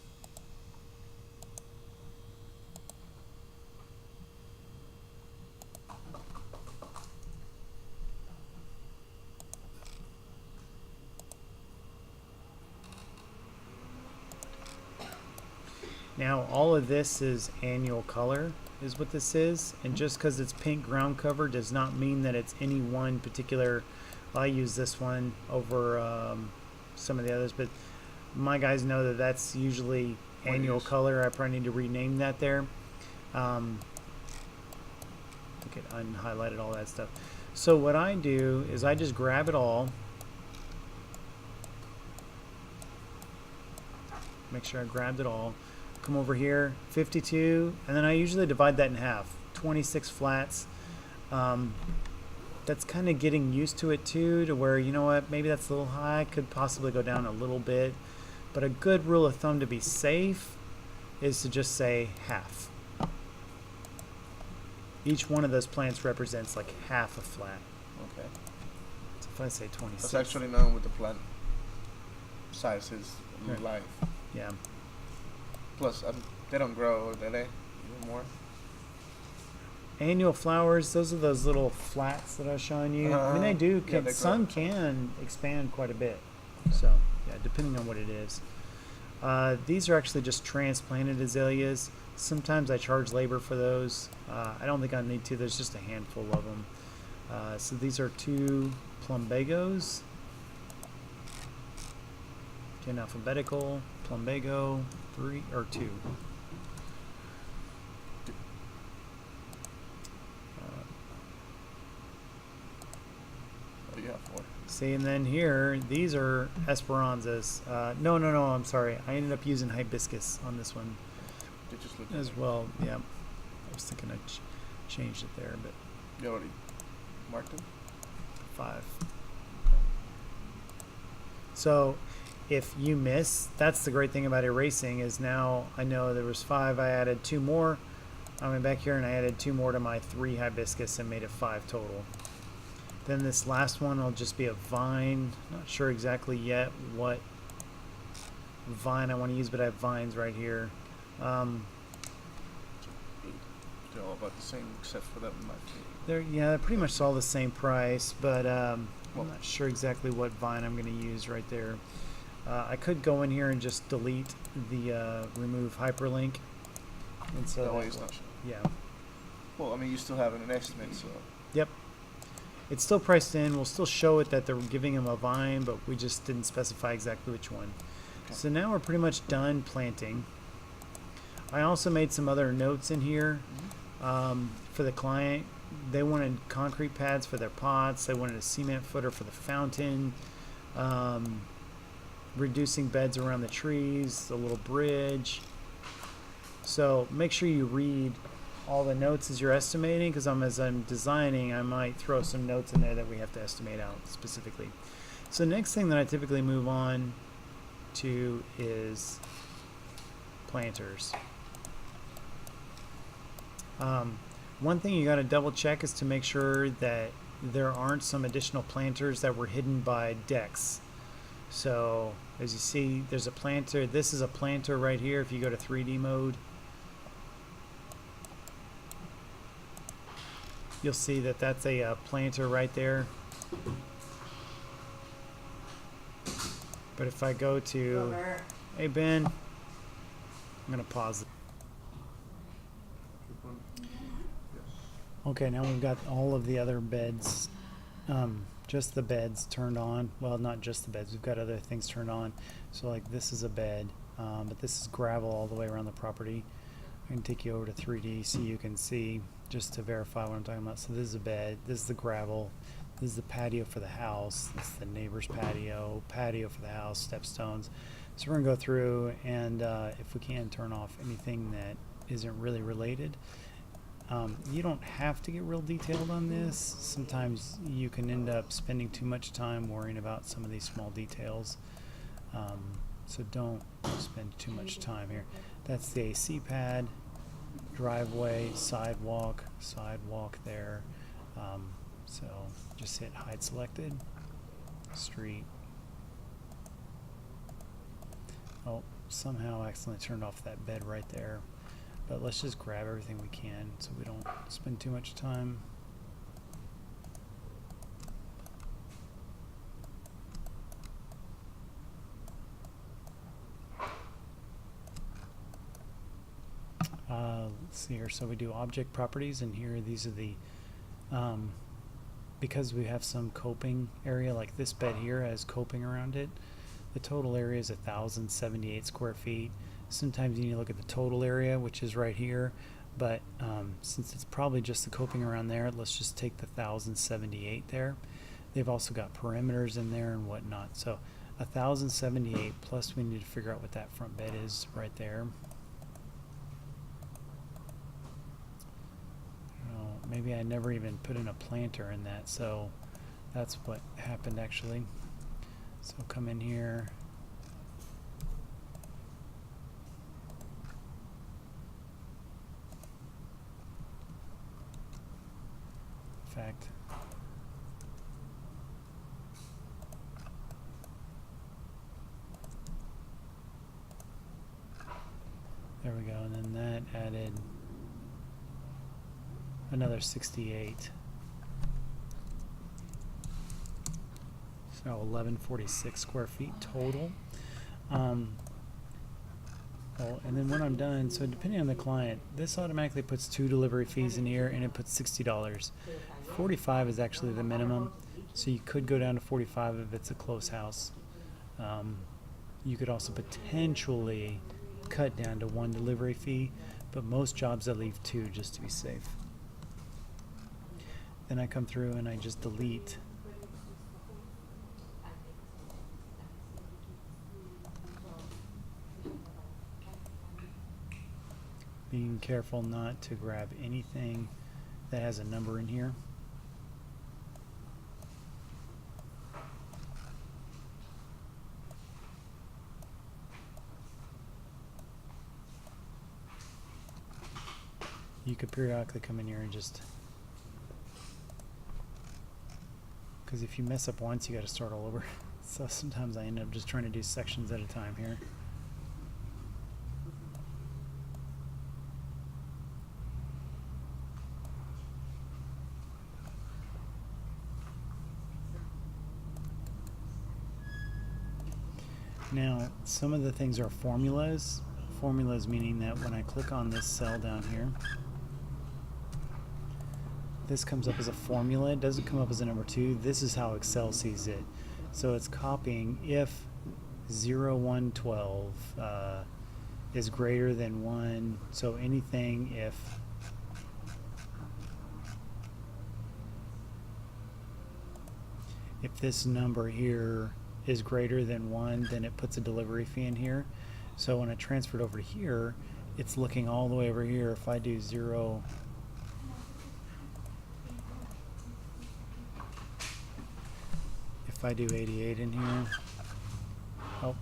Now all of this is annual color is what this is, and just because it's pink ground cover does not mean that it's any one particular. I use this one over some of the others, but my guys know that that's usually What it annual is. color. I probably need to rename that there. Okay, unhighlighted all that stuff. So what I do is I just grab it all, make sure I grabbed it all, come over here, 52, and then I usually divide that in half, 26 flats. That's kind of getting used to it too, to where, you know what, maybe that's a little high, could possibly go down a little bit, but a good rule of thumb to be safe is to just say half. Each one of those plants represents like half a flat. Okay. So if I say 26, That's actually known with the plant sizes in Right. life. yeah. Plus, they don't grow, do they? Even more. Annual flowers, those are those little flats that I was showing you. I mean, they do, Yeah, they some grow. can expand quite a bit. So, yeah, depending on what it is. These are actually just transplanted azaleas. Sometimes I charge labor for those. I don't think I need to. There's just a handful of them. So these are 2 plumbagos. In alphabetical, plumbago, 3 or 2. Oh, yeah, 4. See, and then here, these are Esperanzas. No, I'm sorry. I ended up using hibiscus on this one They just look as well. Yeah, I was thinking I changed it there, but You already marked them? 5. So, if you miss, that's the great thing about erasing is now I know there was 5. I added 2 more. I went back here and I added 2 more to my 3 hibiscus and made it 5 total. Then this last one will just be a vine. Not sure exactly yet what vine I want to use, but I have vines right here. 8. They're all about the same except for that mark. They're pretty much all the same price, but I'm Well- not sure exactly what vine I'm going to use right there. I could go in here and just delete the remove hyperlink, and so That way that it's will- not showing. yeah. Well, I mean, you still have an estimate, so. Yep. It's still priced in. We'll still show it that they're giving them a vine, but we just didn't specify exactly which one. Okay. So now we're pretty much done planting. I also made some other notes in here for the client. They wanted concrete pads for their pots. They wanted a cement footer for the fountain. Reducing beds around the trees, a little bridge. So make sure you read all the notes as you're estimating, because as I'm designing, I might throw some notes in there that we have to estimate out specifically. So next thing that I typically move on to is planters. One thing you got to double check is to make sure that there aren't some additional planters that were hidden by decks. So as you see, there's a planter. This is a planter right here. If you go to 3D mode, you'll see that that's a planter right there. But if I go to, hey Ben, I'm gonna pause it. Okay, now we've got all of the other beds, just the beds turned on. Well, not just the beds, we've got other things turned on. So like this is a bed, but this is gravel all the way around the property. I can take you over to 3D so you can see, just to verify what I'm talking about. So this is a bed, this is the gravel, this is the patio for the house, this is the neighbor's patio, patio for the house, stepstones. So we're gonna go through and if we can turn off anything that isn't really related. You don't have to get real detailed on this. Sometimes you can end up spending too much time worrying about some of these small details. So don't spend too much time here. That's the AC pad, driveway, sidewalk there. So just hit hide selected, street. Oh, somehow I accidentally turned off that bed right there. But let's just grab everything we can so we don't spend too much time. Let's see here. So we do object properties, and here these are the, because we have some coping area, like this bed here has coping around it. The total area is 1,078 square feet. Sometimes you need to look at the total area, which is right here, but since it's probably just the coping around there, let's just take the 1,078 there. They've also got perimeters in there and whatnot. So 1,078 plus we need to figure out what that front bed is right there. Oh, maybe I never even put in a planter in that, so that's what happened actually. So come in here. Fact. There we go, and then that added another 68. So 1,146 square feet total. Oh, and then when I'm done, so depending on the client, this automatically puts 2 delivery fees in here, and it puts $60. 45 is actually the minimum, so you could go down to 45 if it's a close house. You could also potentially cut down to 1 delivery fee, but most jobs I leave 2 just to be safe. Then I come through and I just delete. Being careful not to grab anything that has a number in here. You could periodically come in here and just, because if you mess up once, you got to start all over. So sometimes I end up just trying to do sections at a time here. Now, some of the things are formulas. Formulas meaning that when I click on this cell down here, this comes up as a formula. It doesn't come up as a number 2. This is how Excel sees it. So it's copying if 0, 1, 12 is greater than 1. So anything if this number here is greater than 1, then it puts a delivery fee in here. So when I transfer it over here, it's looking all the way over here. If I do 0, if I do 88 in here, oh,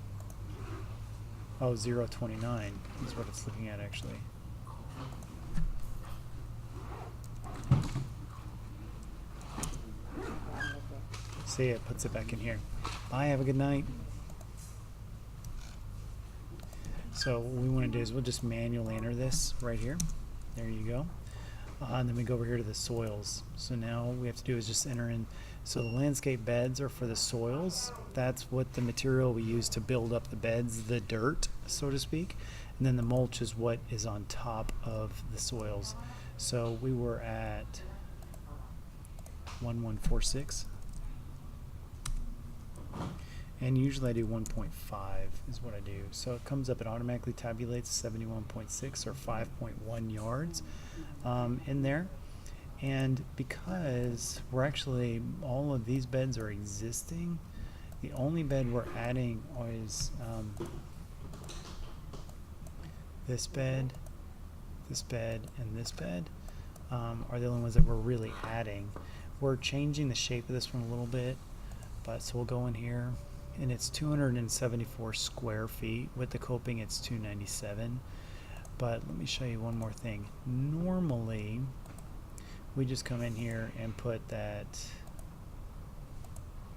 029 is what it's looking at actually. See, it puts it back in here. Bye, have a good night. So what we want to do is we'll just manually enter this right here. There you go. And then we go over here to the soils. So now all we have to do is just enter in. So the landscape beds are for the soils. That's what the material we use to build up the beds, the dirt, so to speak. And then the mulch is what is on top of the soils. So we were at 1146. And usually I do 1.5 is what I do. So it comes up, it automatically tabulates 71.6 or 5.1 yards in there. And because we're actually, all of these beds are existing, the only bed we're adding is this bed, and this bed are the only ones that we're really adding. We're changing the shape of this one a little bit, but so we'll go in here, and it's 274 square feet. With the coping, it's 297. But let me show you one more thing. Normally, we just come in here and put that,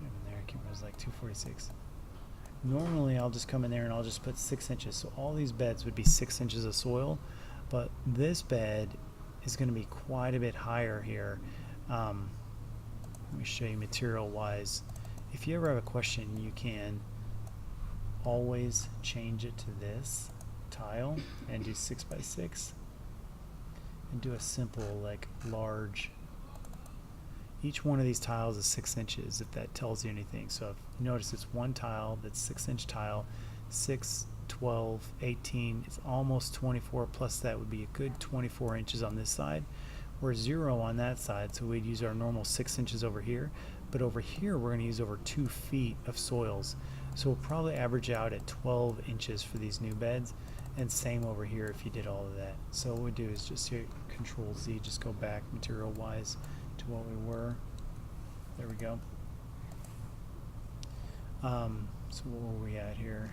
in there, I can't remember, it was like 246. Normally, I'll just come in there and I'll just put 6 inches. So all these beds would be 6 inches of soil, but this bed is going to be quite a bit higher here. Let me show you material-wise. If you ever have a question, you can always change it to this tile and do 6 by 6 and do a simple like large. Each one of these tiles is 6 inches, if that tells you anything. So if you notice, it's one tile that's 6-inch tile, 6, 12, 18, it's almost 24, plus that would be a good 24 inches on this side. We're 0 on that side, so we'd use our normal 6 inches over here. But over here, we're going to use over 2 feet of soils. So we'll probably average out at 12 inches for these new beds, and same over here if you did all of that. So what we do is just hit Control Z, just go back material-wise to what we were. There we go. So where were we at here?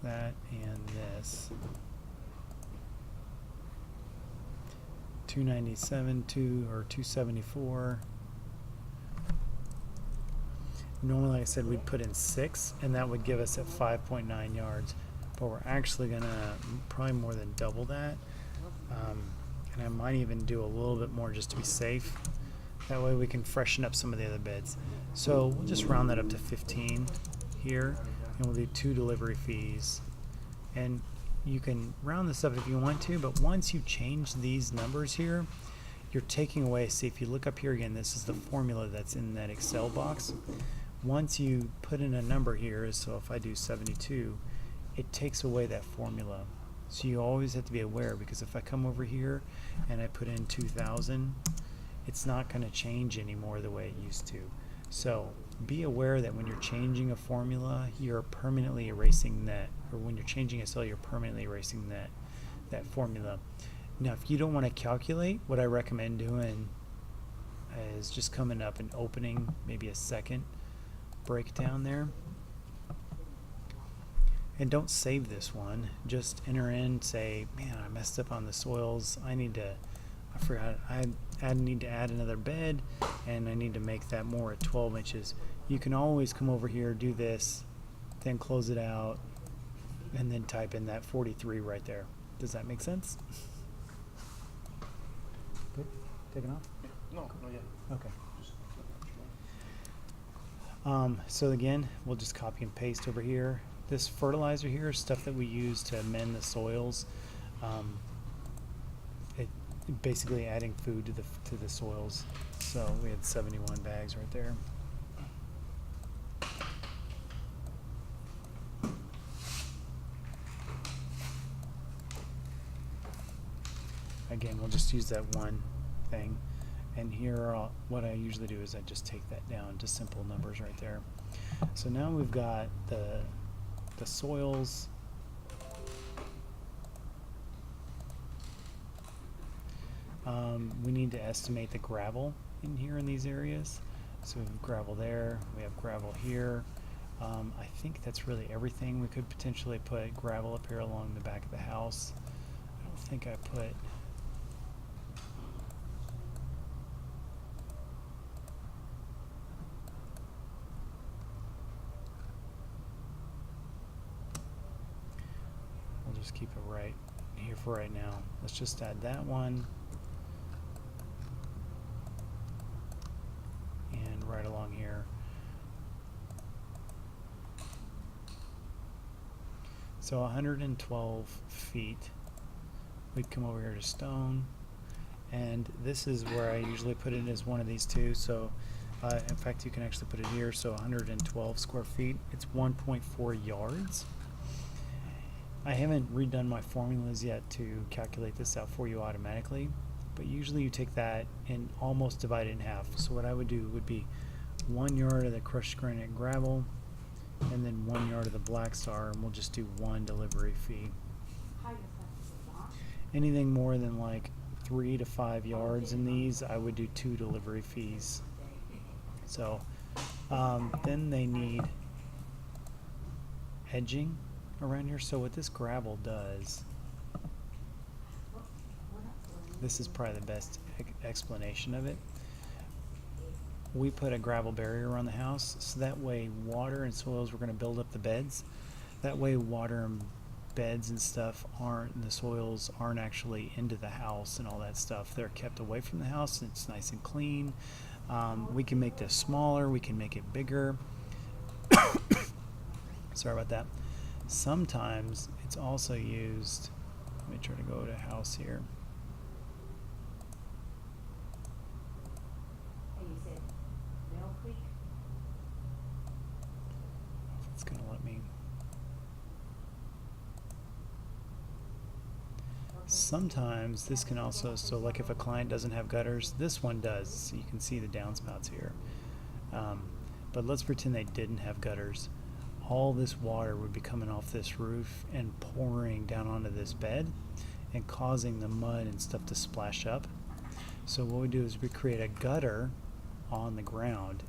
That and this. 297, 274. Normally, like I said, we'd put in 6, and that would give us at 5.9 yards. But we're actually gonna probably more than double that. And I might even do a little bit more just to be safe. That way we can freshen up some of the other beds. So we'll just round that up to 15 here, and we'll do 2 delivery fees. And you can round this up if you want to, but once you change these numbers here, you're taking away, see if you look up here again, this is the formula that's in that Excel box. Once you put in a number here, so if I do 72, it takes away that formula. So you always have to be aware, because if I come over here and I put in 2000, it's not going to change anymore the way it used to. So be aware that when you're changing a formula, you're permanently erasing that, or when you're changing a cell, you're permanently erasing that formula. Now, if you don't want to calculate, what I recommend doing is just coming up and opening maybe a second breakdown there. And don't save this one. Just enter in, say, man, I messed up on the soils. I need to add another bed, and I need to make that more at 12 inches. You can always come over here, do this, then close it out, and then type in that 43 right there. Does that make sense? Good? Taking off? No, yeah. Okay. So again, we'll just copy and paste over here. This fertilizer here is stuff that we use to amend the soils. It basically adding food to the soils. So we had 71 bags right there. Again, we'll just use that one thing. And here, what I usually do is I just take that down to simple numbers right there. So now we've got the soils. We need to estimate the gravel in here in these areas. So we have gravel there, we have gravel here. I think that's really everything. We could potentially put gravel up here along the back of the house. I don't think I put... We'll just keep it right here for right now. Let's just add that one. And right along here. So 112 feet we'd come over here to stone, and this is where I usually put it as one of these two. So in fact, you can actually put it here. So 112 square feet. It's 1.4 yards. I haven't redone my formulas yet to calculate this out for you automatically, but usually you take that and almost divide it in half. So what I would do would be 1 yard of the crushed granite and gravel, and then 1 yard of the black star, and we'll just do 1 delivery fee. Anything more than like 3 to 5 yards in these, I would do 2 delivery fees. So then they need edging around here. So what this gravel does, this is probably the best explanation of it. We put a gravel barrier around the house, so that way water and soils, we're going to build up the beds. That way water and beds and stuff the soils aren't actually into the house and all that stuff. They're kept away from the house, and it's nice and clean. We can make this smaller, we can make it bigger. Sorry about that. Sometimes it's also used, let me try to go to house here. It's going to let me. Sometimes this can also, so like if a client doesn't have gutters, this one does. So you can see the downspouts here. But let's pretend they didn't have gutters. All this water would be coming off this roof and pouring down onto this bed and causing the mud and stuff to splash up. So what we do is we create a gutter on the ground,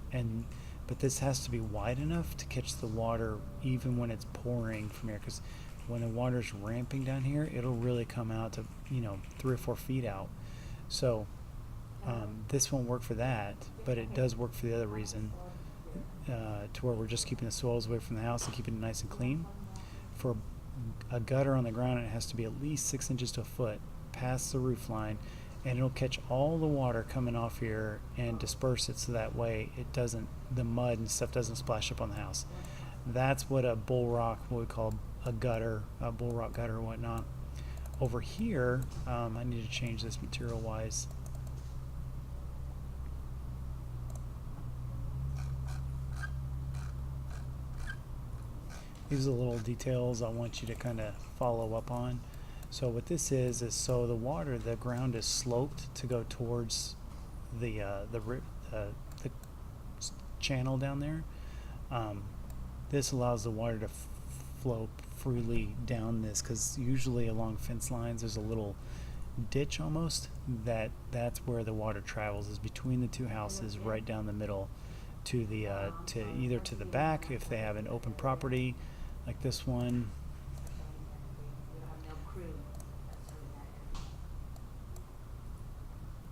but this has to be wide enough to catch the water even when it's pouring from here, because when the water's ramping down here, it'll really come out to 3 or 4 feet out. So this won't work for that, but it does work for the other reason, to where we're just keeping the soils away from the house and keeping it nice and clean. For a gutter on the ground, it has to be at least 6 inches to a foot past the roof line, and it'll catch all the water coming off here and disperse it, so that way the mud and stuff doesn't splash up on the house. That's what a bull rock, what we call a gutter, a bull rock gutter or whatnot. Over here, I need to change this material wise. These are the little details I want you to kind of follow up on. So what this is so the ground is sloped to go towards the channel down there. This allows the water to flow freely down this, because usually along fence lines there's a little ditch almost that's where the water travels, is between the two houses, right down the middle to the to either to the back if they have an open property like this one.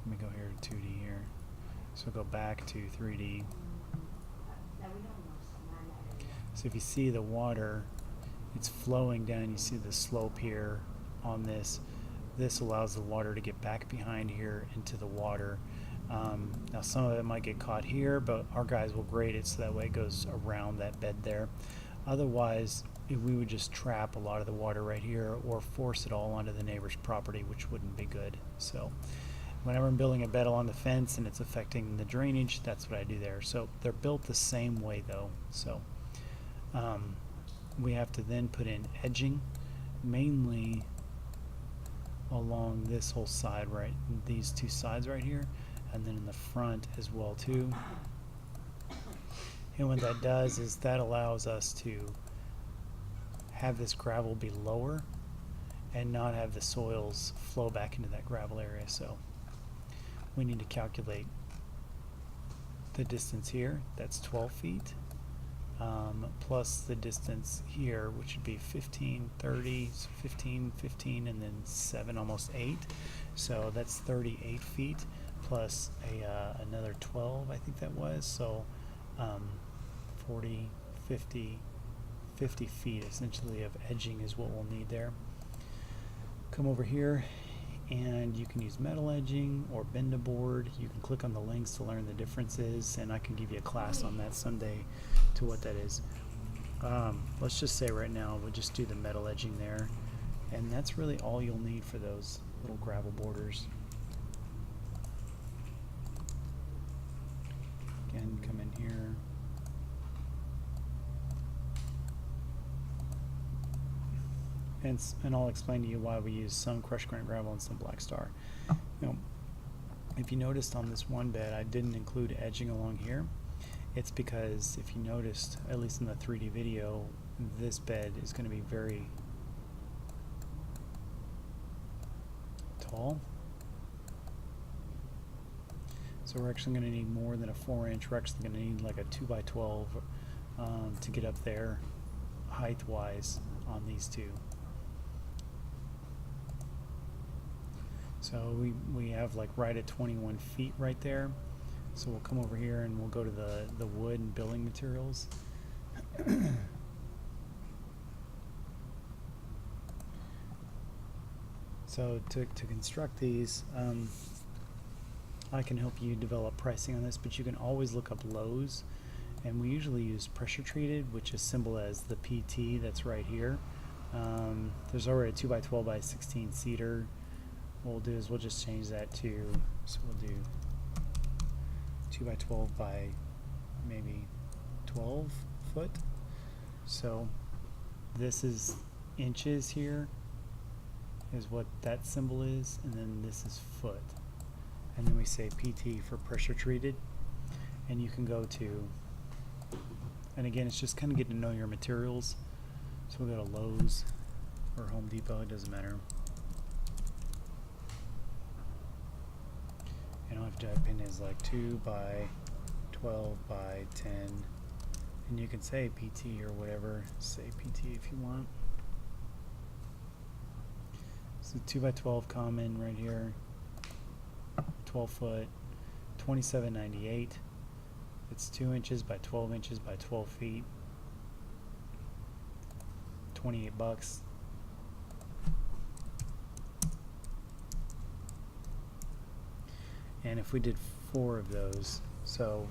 Let me go here to 2D here. So go back to 3D. So if you see the water, it's flowing down. You see the slope here on this. This allows the water to get back behind here into the water. Now some of it might get caught here, but our guys will grade it so that way it goes around that bed there. Otherwise, we would just trap a lot of the water right here or force it all onto the neighbor's property, which wouldn't be good. So whenever I'm building a bed along the fence and it's affecting the drainage, that's what I do there. So they're built the same way though. So we have to then put in edging, mainly along this whole side, right, these two sides right here, and then in the front as well too. And what that does is that allows us to have this gravel be lower and not have the soils flow back into that gravel area. So we need to calculate the distance here. That's 12 feet. Plus the distance here, which would be 15, 30, so 15, 15, and then 7, almost 8. So that's 38 feet plus another 12, I think that was. So 40, 50 feet essentially of edging is what we'll need there. Come over here, and you can use metal edging or bend a board. You can click on the links to learn the differences, and I can give you a class on that someday to what that is. Let's just say right now we'll just do the metal edging there, And that's really all you'll need for those little gravel borders. Again, come in here. And I'll explain to you why we use some crushed granite gravel and some black star. Now, if you noticed on this one bed, I didn't include edging along here. It's because if you noticed, at least in the 3D video, this bed is going to be very tall. So we're actually going to need more than a 4-inch. We're actually going to need like a 2x12 to get up there height-wise on these two. So we have like right at 21 feet right there. So we'll come over here and we'll go to the wood and building materials. So to construct these, I can help you develop pricing on this, but you can always look up Lowe's, and we usually use pressure treated, which is symbol as the PT that's right here. There's already a 2x12x16 cedar. What we'll do is we'll just change that to, so we'll do 2x12 by maybe 12 foot. So this is inches here, is what that symbol is, and then this is foot. And then we say PT for pressure treated, and you can go to, and again, it's just kind of getting to know your materials. So we'll go to Lowe's or Home Depot, it doesn't matter. And all I have to type in is like 2 by 12 by 10, and you can say PT or whatever, say PT if you want. So 2 by 12 common right here, 12 foot, 27.98. It's 2 inches by 12 inches by 12 feet, 28 bucks. And if we did 4 of those, so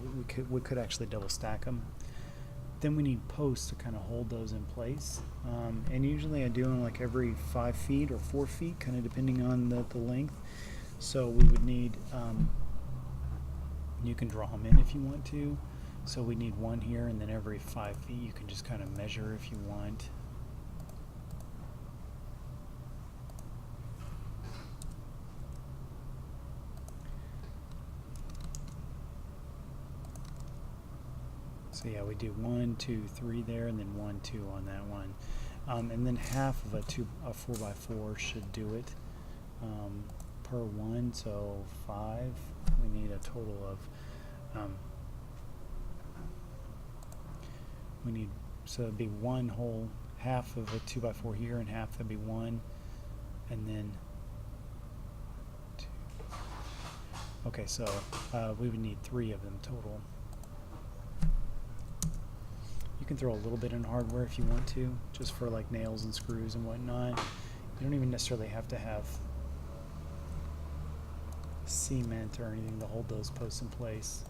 we could actually double stack them. Then we need posts to kind of hold those in place. And usually I do them like every 5 feet or 4 feet, kind of depending on the length. So we would need, you can draw them in if you want to. So we need one here, and then every 5 feet you can just kind of measure if you want. So yeah, we do 1, 2, 3 there, and then 1, 2 on that one. And then half of a 4x4 should do it per one, so 5. We need a total of, we need, so it'd be one whole, half of a 2x4 here, and half that'd be 1, and then 2. Okay, so we would need 3 of them total. You can throw a little bit in hardware if you want to, just for like nails and screws and whatnot. You don't even necessarily have to have cement or anything to hold those posts in place.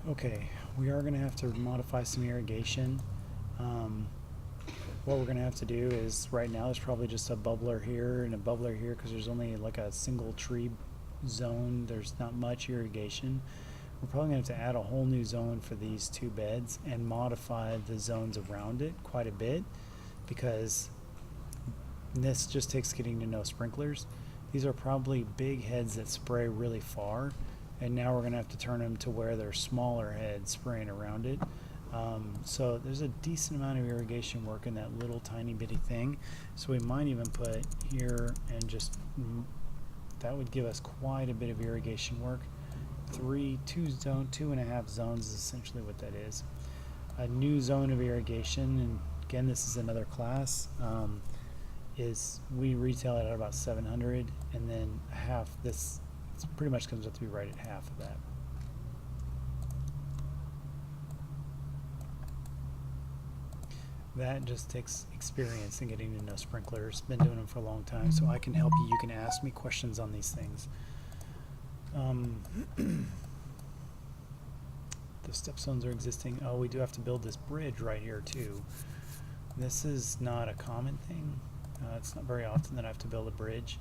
Okay, we are going to have to modify some irrigation. What we're going to have to do is, right now there's probably just a bubbler here and a bubbler here because there's only like a single tree zone. There's not much irrigation. We're probably going to have to add a whole new zone for these 2 beds and modify the zones around it quite a bit, because this just takes getting to know sprinklers. These are probably big heads that spray really far, and now we're going to have to turn them to where they're smaller heads spraying around it. So there's a decent amount of irrigation work in that little tiny bitty thing. So we might even put here and just, that would give us quite a bit of irrigation work. 2.5 zones is essentially what that is. A new zone of irrigation, and again, this is another class, is we retail it at about 700, and then half this pretty much comes up to be right at half of that. That just takes experience in getting to know sprinklers. Been doing them for a long time, so I can help you. You can ask me questions on these things. The stepstones are existing. Oh, we do have to build this bridge right here too. This is not a common thing. It's not very often that I have to build a bridge.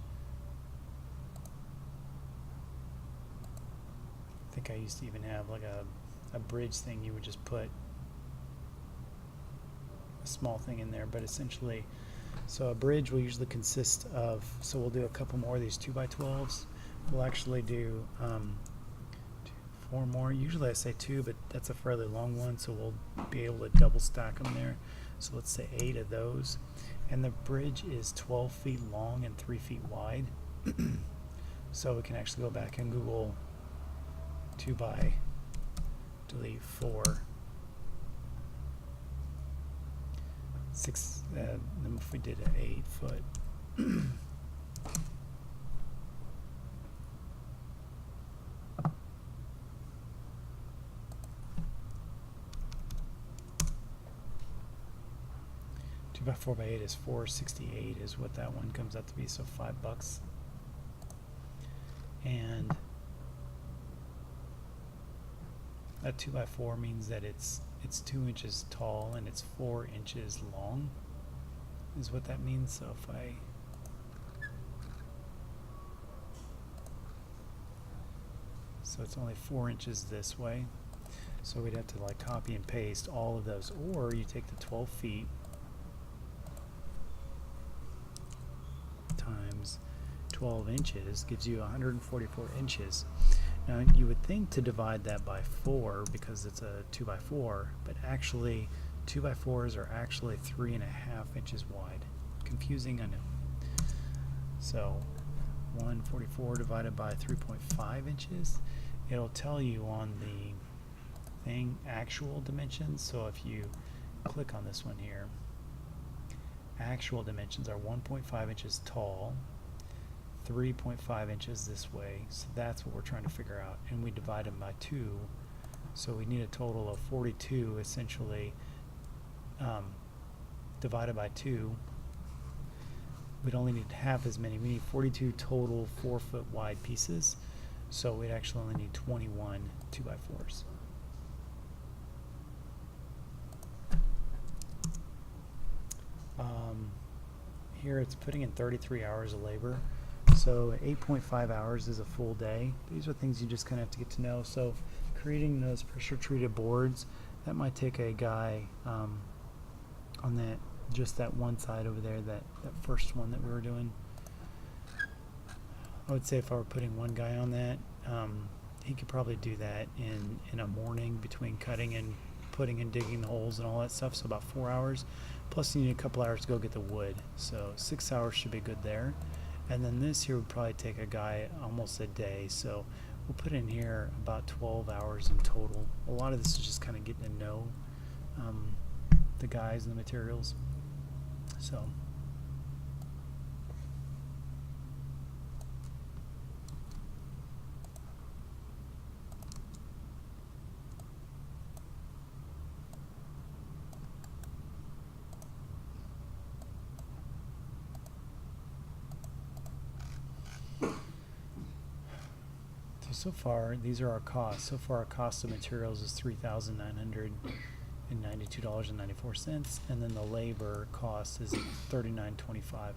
I think I used to even have like a bridge thing. You would just put a small thing in there, but essentially, so a bridge will usually consist of, so we'll do a couple more of these 2x12s. We'll actually do 4 more. Usually I say 2, but that's a fairly long one, so we'll be able to double stack them there. So let's say 8 of those. And the bridge is 12 feet long and 3 feet wide. So we can actually go back and Google 2 by delete 4. 6, then if we did an 8 foot. 2 by 4 by 8 is 468 is what that one comes out to be, so $5. And that 2 by 4 means that it's 2 inches tall and it's 4 inches long, is what that means. So if so it's only 4 inches this way, so we'd have to like copy and paste all of those, or you take the 12 feet times 12 inches gives you 144 inches. Now you would think to divide that by 4 because it's a 2 by 4, but actually 2 by 4s are actually 3.5 inches wide. Confusing, I know. So 144 divided by 3.5 inches, it'll tell you on the thing actual dimensions. So if you click on this one here, actual dimensions are 1.5 inches tall, 3.5 inches this way, so that's what we're trying to figure out, and we divide them by 2, so we need a total of 42 essentially, divided by 2. We'd only need half as many. We need 42 total 4 foot wide pieces, so we'd actually only need 21 2 by 4s. Here it's putting in 33 hours of labor, so 8.5 hours is a full day. These are things you just kind of have to get to know. So creating those pressure treated boards, that might take a guy on that, just that one side over there, that first one that we were doing. I would say if I were putting one guy on that, he could probably do that in a morning between cutting and putting and digging the holes and all that stuff, so about 4 hours. Plus you need a couple hours to go get the wood, so 6 hours should be good there. And then this here would probably take a guy almost a day, so we'll put in here about 12 hours in total. A lot of this is just kind of getting to know the guys and the materials. So so far, these are our costs. So far, our cost of materials is $3,992.94, and then the labor cost is $39.25.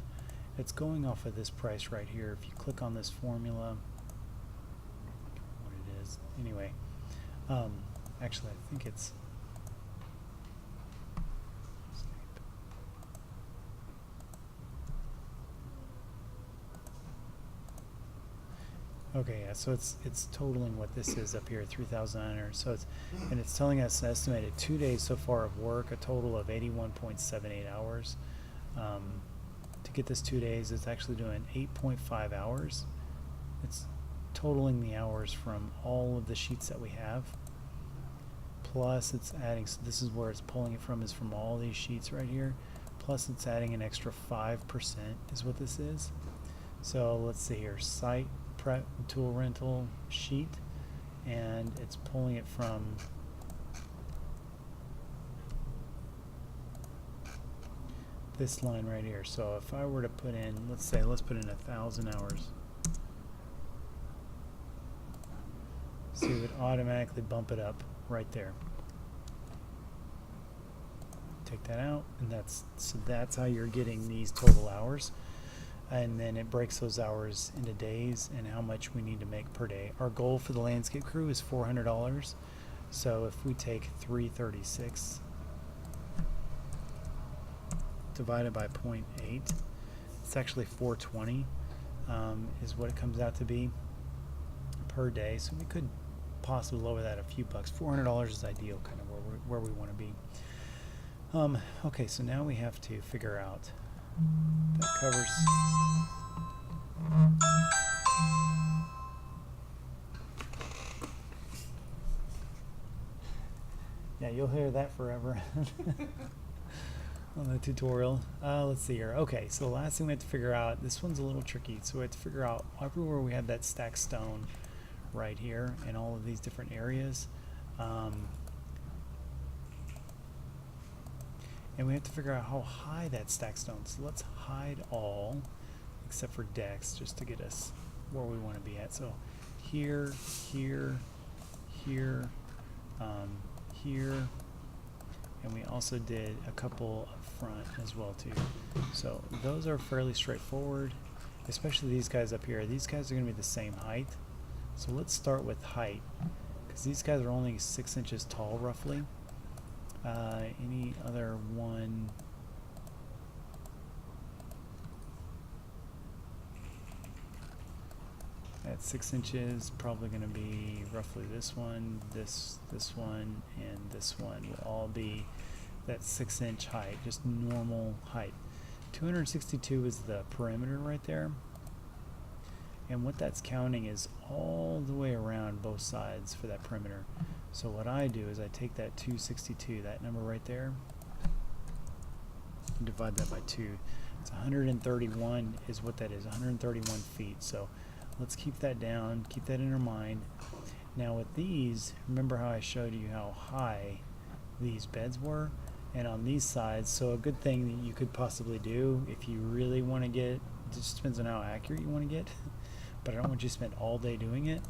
It's going off of this price right here. If you click on this formula, what it is, anyway. Actually, I think it's. Okay, yeah, so it's totaling what this is up here, 3,900. So it's telling us an estimated 2 days so far of work, a total of 81.78 hours. To get this 2 days, it's actually doing 8.5 hours. It's totaling the hours from all of the sheets that we have. Plus it's adding, so this is where it's pulling it from, is from all these sheets right here. Plus it's adding an extra 5% is what this is. So let's see here, site prep tool rental sheet, and it's pulling it from this line right here. So if I were to put in, let's put in 1,000 hours. So it would automatically bump it up right there. Take that out, and that's how you're getting these total hours. And then it breaks those hours into days and how much we need to make per day. Our goal for the landscape crew is $400. So if we take 336 divided by 0.8, it's actually 420 is what it comes out to be per day. So we could possibly lower that a few bucks. $400 is ideal, kind of where we want to be. Okay, so now we have to figure out that covers. Yeah, you'll hear that forever on the tutorial. Let's see here. Okay, so the last thing we have to figure out, this one's a little tricky. So we have to figure out everywhere we have that stacked stone right here in all of these different areas. And we have to figure out how high that stacked stone. So let's hide all except for decks just to get us where we want to be at. So here, here, here, here, and we also did a couple up front as well too. So those are fairly straightforward, especially these guys up here. These guys are going to be the same height. So let's start with height, because these guys are only 6 inches tall roughly. Any other one? At 6 inches, probably going to be roughly this one, this one, and this one will all be that 6 inch height, just normal height. 262 is the perimeter right there. And what that's counting is all the way around both sides for that perimeter. So what I do is I take that 262, that number right there, and divide that by 2. It's 131 is what that is, 131 feet. So let's keep that down, keep that in our mind. Now with these, remember how I showed you how high these beds were? And on these sides, so a good thing that you could possibly do if you really want to get, it just depends on how accurate you want to get, but I don't want you to spend all day doing it,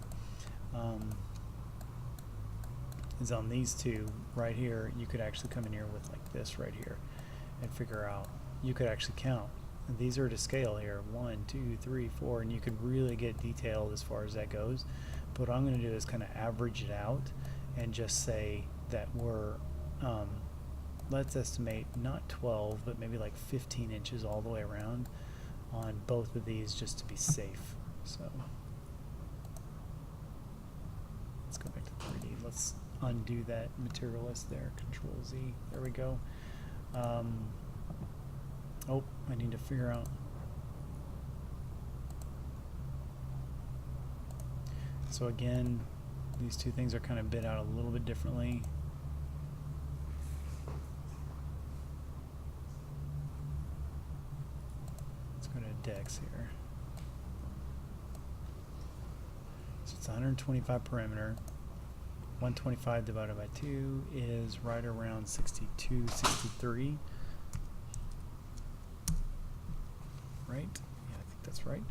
is on these two right here, you could actually come in here with like this right here and figure out, you could actually count. And these are to scale here, 1, 2, 3, 4, and you could really get detailed as far as that goes. But what I'm going to do is kind of average it out and just say that we're, let's estimate not 12, but maybe like 15 inches all the way around on both of these just to be safe. So let's go back to 3D. Let's undo that material list there. Control Z. There we go. Oh, I need to figure out. So again, these two things are kind of bid out a little bit differently. Let's go to decks here. So it's 125 perimeter. 125 divided by 2 is right around 62, 63. Right? Yeah, I think that's right.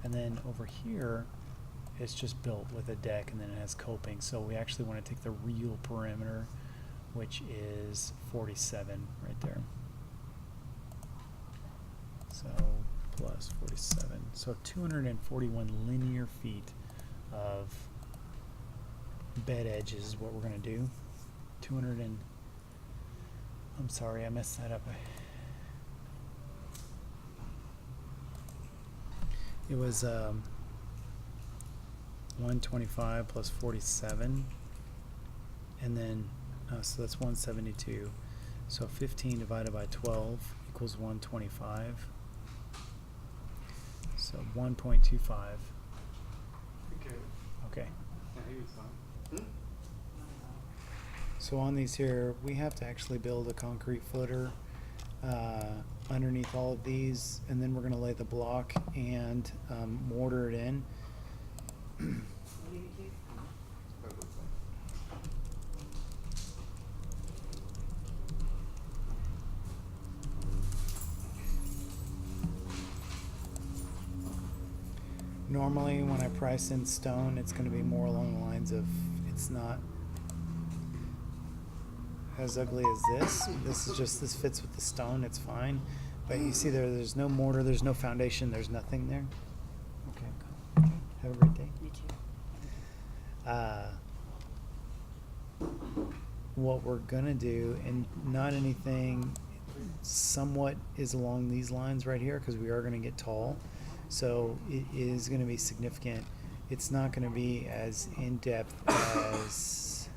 And then over here, it's just built with a deck and then it has coping. So we actually want to take the real perimeter, which is 47 right there. So plus 47. So 241 linear feet of bed edges is what we're going to do. 200 and, I'm sorry, I messed that up. It was 125 plus 47, and then so that's 172. So 15 divided by 12 equals 125. So 1.25. Okay. So on these here, we have to actually build a concrete footer underneath all of these, and then we're going to lay the block and mortar it in. Normally, when I price in stone, it's going to be more along the lines of it's not as ugly as this. This fits with the stone, it's fine. But you see there's no mortar, there's no foundation, there's nothing there. Okay, cool. Okay. Have a great day. You too. What we're gonna do, and not anything somewhat is along these lines right here, because we are gonna get tall, so it is gonna be significant. It's not gonna be as in-depth as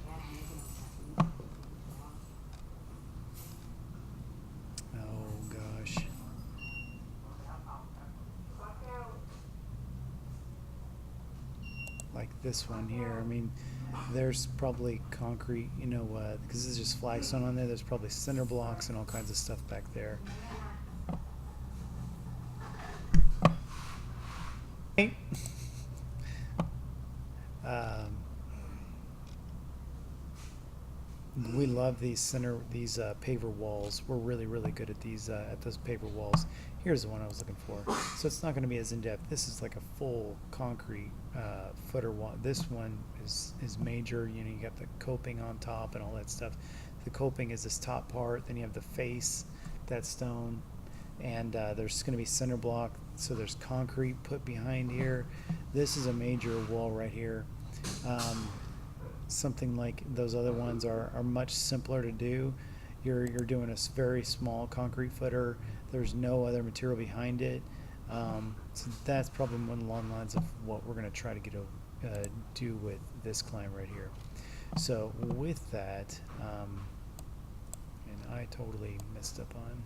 oh gosh, like this one here. I mean, there's probably concrete, because this is just flagstone on there. There's probably cinder blocks and all kinds of stuff back there. We love these paver walls. We're really, really good at these paver walls. Here's the one I was looking for. So it's not going to be as in depth. This is like a full concrete footer wall. This one is major. You got the coping on top and all that stuff. The coping is this top part. Then you have the face, that stone, and there's going to be cinder block. So there's concrete put behind here. This is a major wall right here. Something like those other ones are much simpler to do. You're doing a very small concrete footer. There's no other material behind it. So that's probably one along the lines of what we're going to try to do with this climb right here. So with that, and I totally messed up on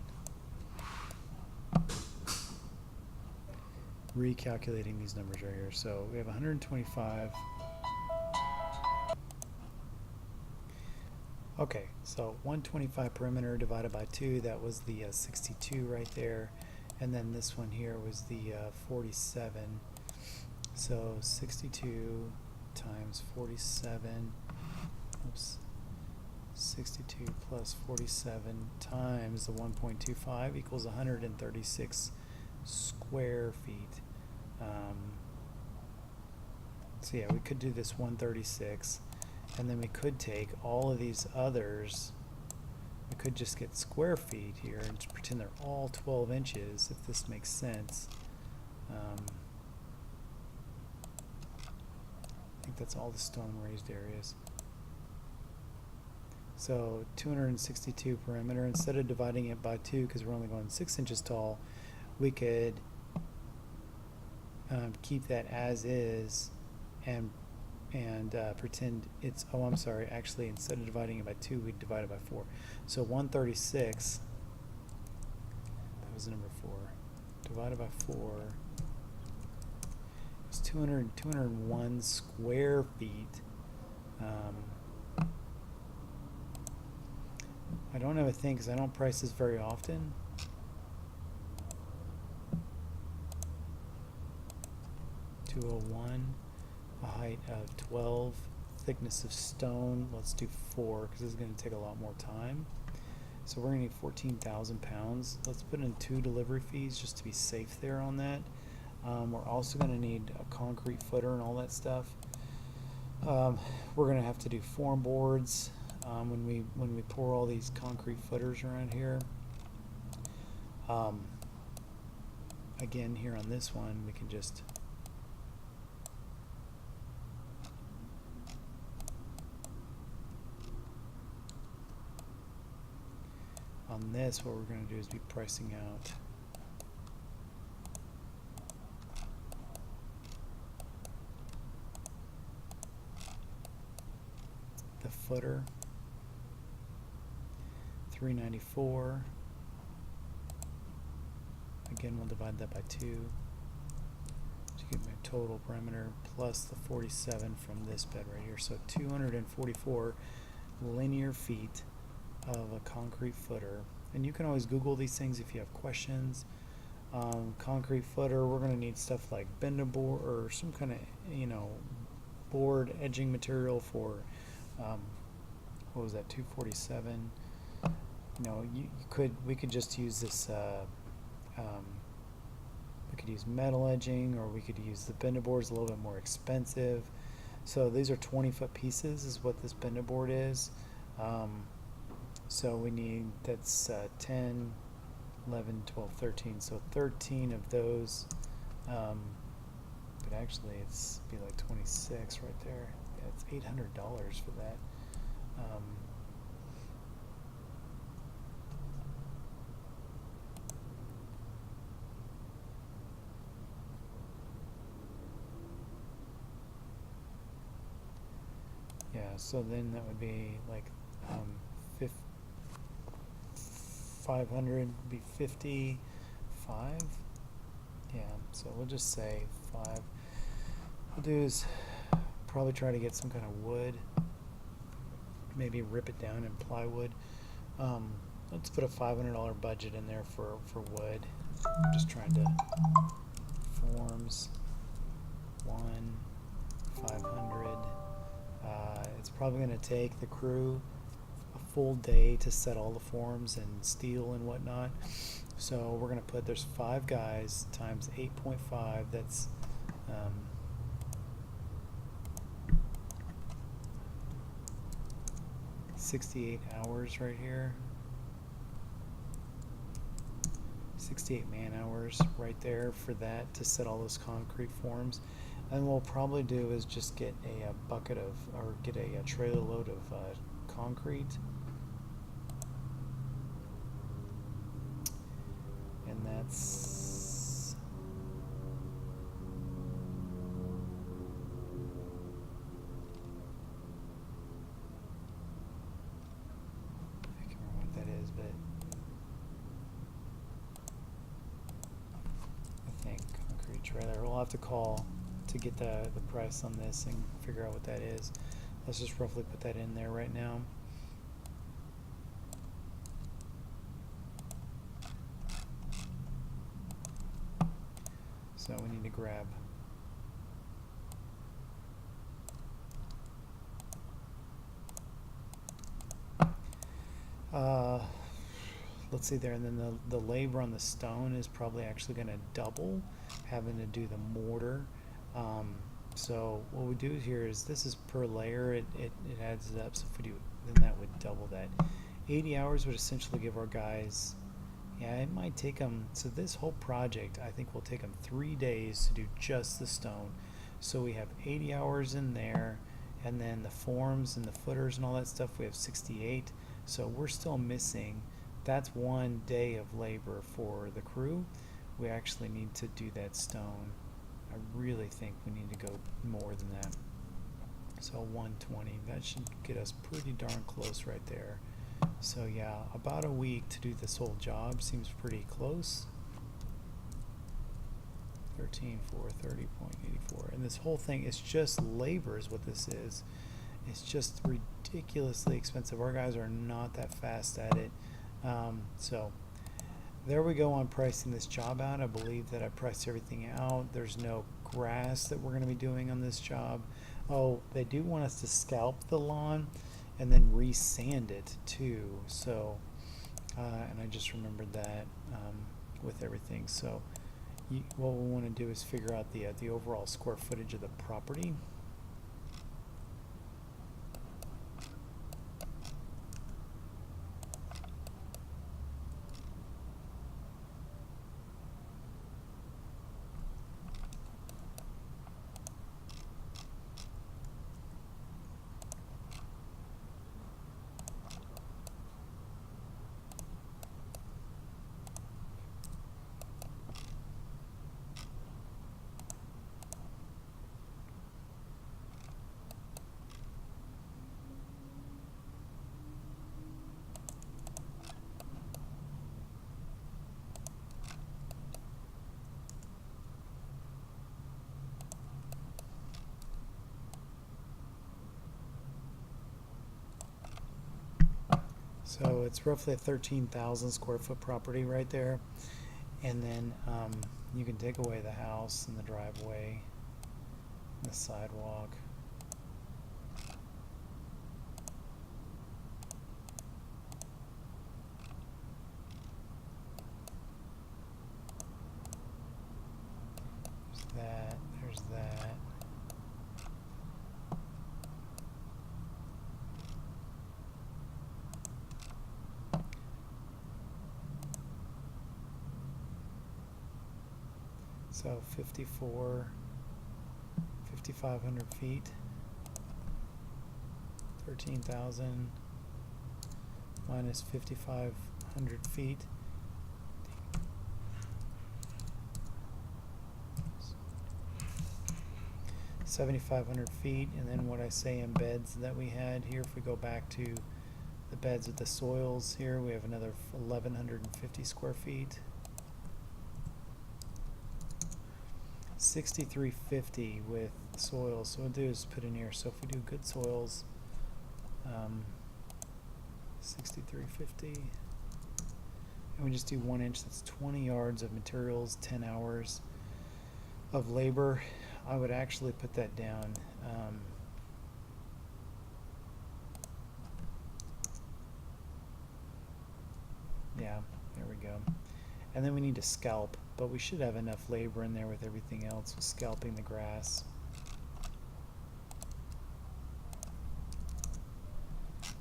recalculating these numbers right here. So we have 125. Okay, so 125 perimeter divided by 2, that was the 62 right there. And then this one here was the 47. So 62 times 47, oops, 62 plus 47 times the 1.25 equals 136 square feet. So yeah, we could do this 136. And then we could take all of these others, we could just get square feet here and just pretend they're all 12 inches, if this makes sense. I think that's all the stone raised areas. So 262 perimeter, instead of dividing it by 2, because we're only going 6 inches tall, we could keep that as is and pretend it's, oh, I'm sorry, actually instead of dividing it by 2, we'd divide it by 4. So 136, that was number 4, divided by 4 is 201 square feet. I don't have a thing because I don't price this very often. $201. A height of 12, thickness of stone, let's do 4 because this is going to take a lot more time. So we're going to need 14,000 pounds. Let's put in 2 delivery fees just to be safe there on that. We're also going to need a concrete footer and all that stuff. We're going to have to do form boards when we pour all these concrete footers around here. Again, here on this one, we can just on this, what we're going to do is be pricing out the footer, $394. Again, we'll divide that by 2 to get my total perimeter plus the 47 from this bed right here. So 244 linear feet of a concrete footer. And you can always Google these things if you have questions. Concrete footer, we're going to need stuff like bender board or some kind of board edging material for what was that, 247. We could just use this We could use metal edging, or we could use the bender boards, a little bit more expensive. So these are 20-foot pieces is what this bender board is. So we need, that's 10, 11, 12, 13. So 13 of those. But actually it's be like 26 right there. Yeah, it's $800 for that. Yeah, so then that would be like 500 be 55. Yeah, so we'll just say 5. We'll do is probably try to get some kind of wood, maybe rip it down in plywood. Let's put a $500 budget in there for wood. I'm just trying to forms 500. It's probably going to take the crew a full day to set all the forms and steel and whatnot. So we're going to put, there's 5 guys times 8.5. That's 68 hours right here. 68 man hours right there for that to set all those concrete forms. And what we'll probably do is just get a bucket of, or get a trailer load of concrete. And that's I can't remember what that is, but I think concrete trailer. We'll have to call to get the price on this and figure out what that is. Let's just roughly put that in there right now. So we need to grab let's see there, and then the labor on the stone is probably actually going to double, having to do the mortar. So what we do here is, this is per layer, it adds it up, so if we do, then that would double that. 80 hours would essentially give our guys, yeah, it might take them, so this whole project I think will take them 3 days to do just the stone. So we have 80 hours in there, and then the forms and the footers and all that stuff, we have 68. So we're still missing, that's 1 day of labor for the crew. We actually need to do that stone. I really think we need to go more than that. So 120, that should get us pretty darn close right there. So yeah, about a week to do this whole job seems pretty close. 13,430.84, and this whole thing is just labor is what this is. It's just ridiculously expensive. Our guys are not that fast at it. So there we go on pricing this job out. I believe that I priced everything out. There's no grass that we're going to be doing on this job. Oh, they do want us to scalp the lawn and then re-sand it too. So, and I just remembered that with everything. So what we want to do is figure out the overall square footage of the property. So it's roughly a 13,000 square foot property right there. And then you can take away the house and the driveway and the sidewalk. So 5,500 feet, 13,000 minus 5,500 feet. 7,500 feet, and then what I say in beds that we had here, if we go back to the beds with the soils here, we have another 1,150 square feet. 6,350 with soils. So what we'll do is put in here, so if we do good soils, 6,350, and we just do 1 inch, that's 20 yards of materials, 10 hours of labor. I would actually put that down. Yeah, there we go. And then we need to scalp, but we should have enough labor in there with everything else, with scalping the grass.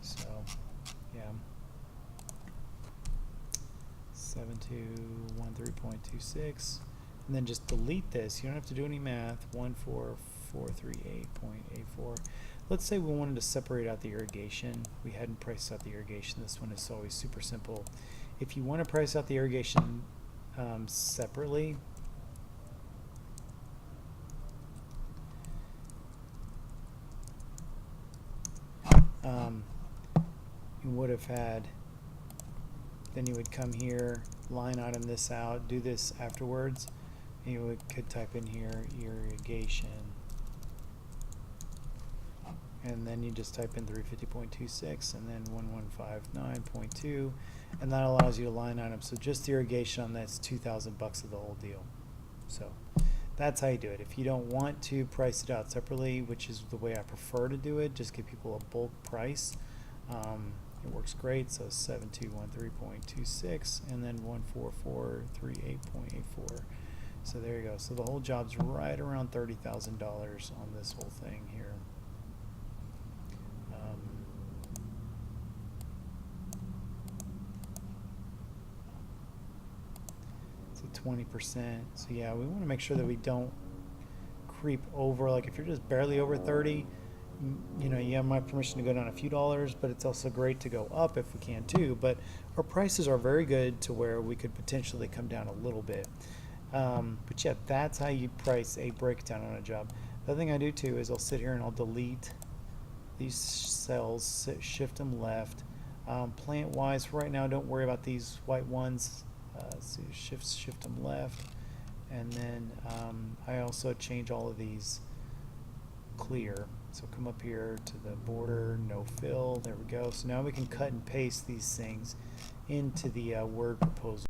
So, yeah. 7213.26. And then just delete this. You don't have to do any math. 14438.84. Let's say we wanted to separate out the irrigation. We hadn't priced out the irrigation. This one is always super simple. If you want to price out the irrigation separately, you would have had, then you would come here, line item this out, do this afterwards. You could type in here irrigation, and then you just type in 350.26 and then 1159.2, and that allows you to line item. So just the irrigation on that's $2,000 of the whole deal. So that's how you do it. If you don't want to price it out separately, which is the way I prefer to do it, just give people a bulk price. It works great. So 7213.26 and then 14438.84. So there you go. So the whole job's right around $30,000 on this whole thing here. So 20%. So yeah, we want to make sure that we don't creep over. Like if you're just barely over 30, you know, you have my permission to go down a few dollars, but it's also great to go up if we can too. But our prices are very good to where we could potentially come down a little bit. But yeah, that's how you price a breakdown on a job. The other thing I do too is I'll sit here and I'll delete these cells, shift them left. Plant wise, for right now, don't worry about these white ones. So shift them left. And then I also change all of these clear. So come up here to the border, no fill, there we go. So now we can cut and paste these things into the Word proposal.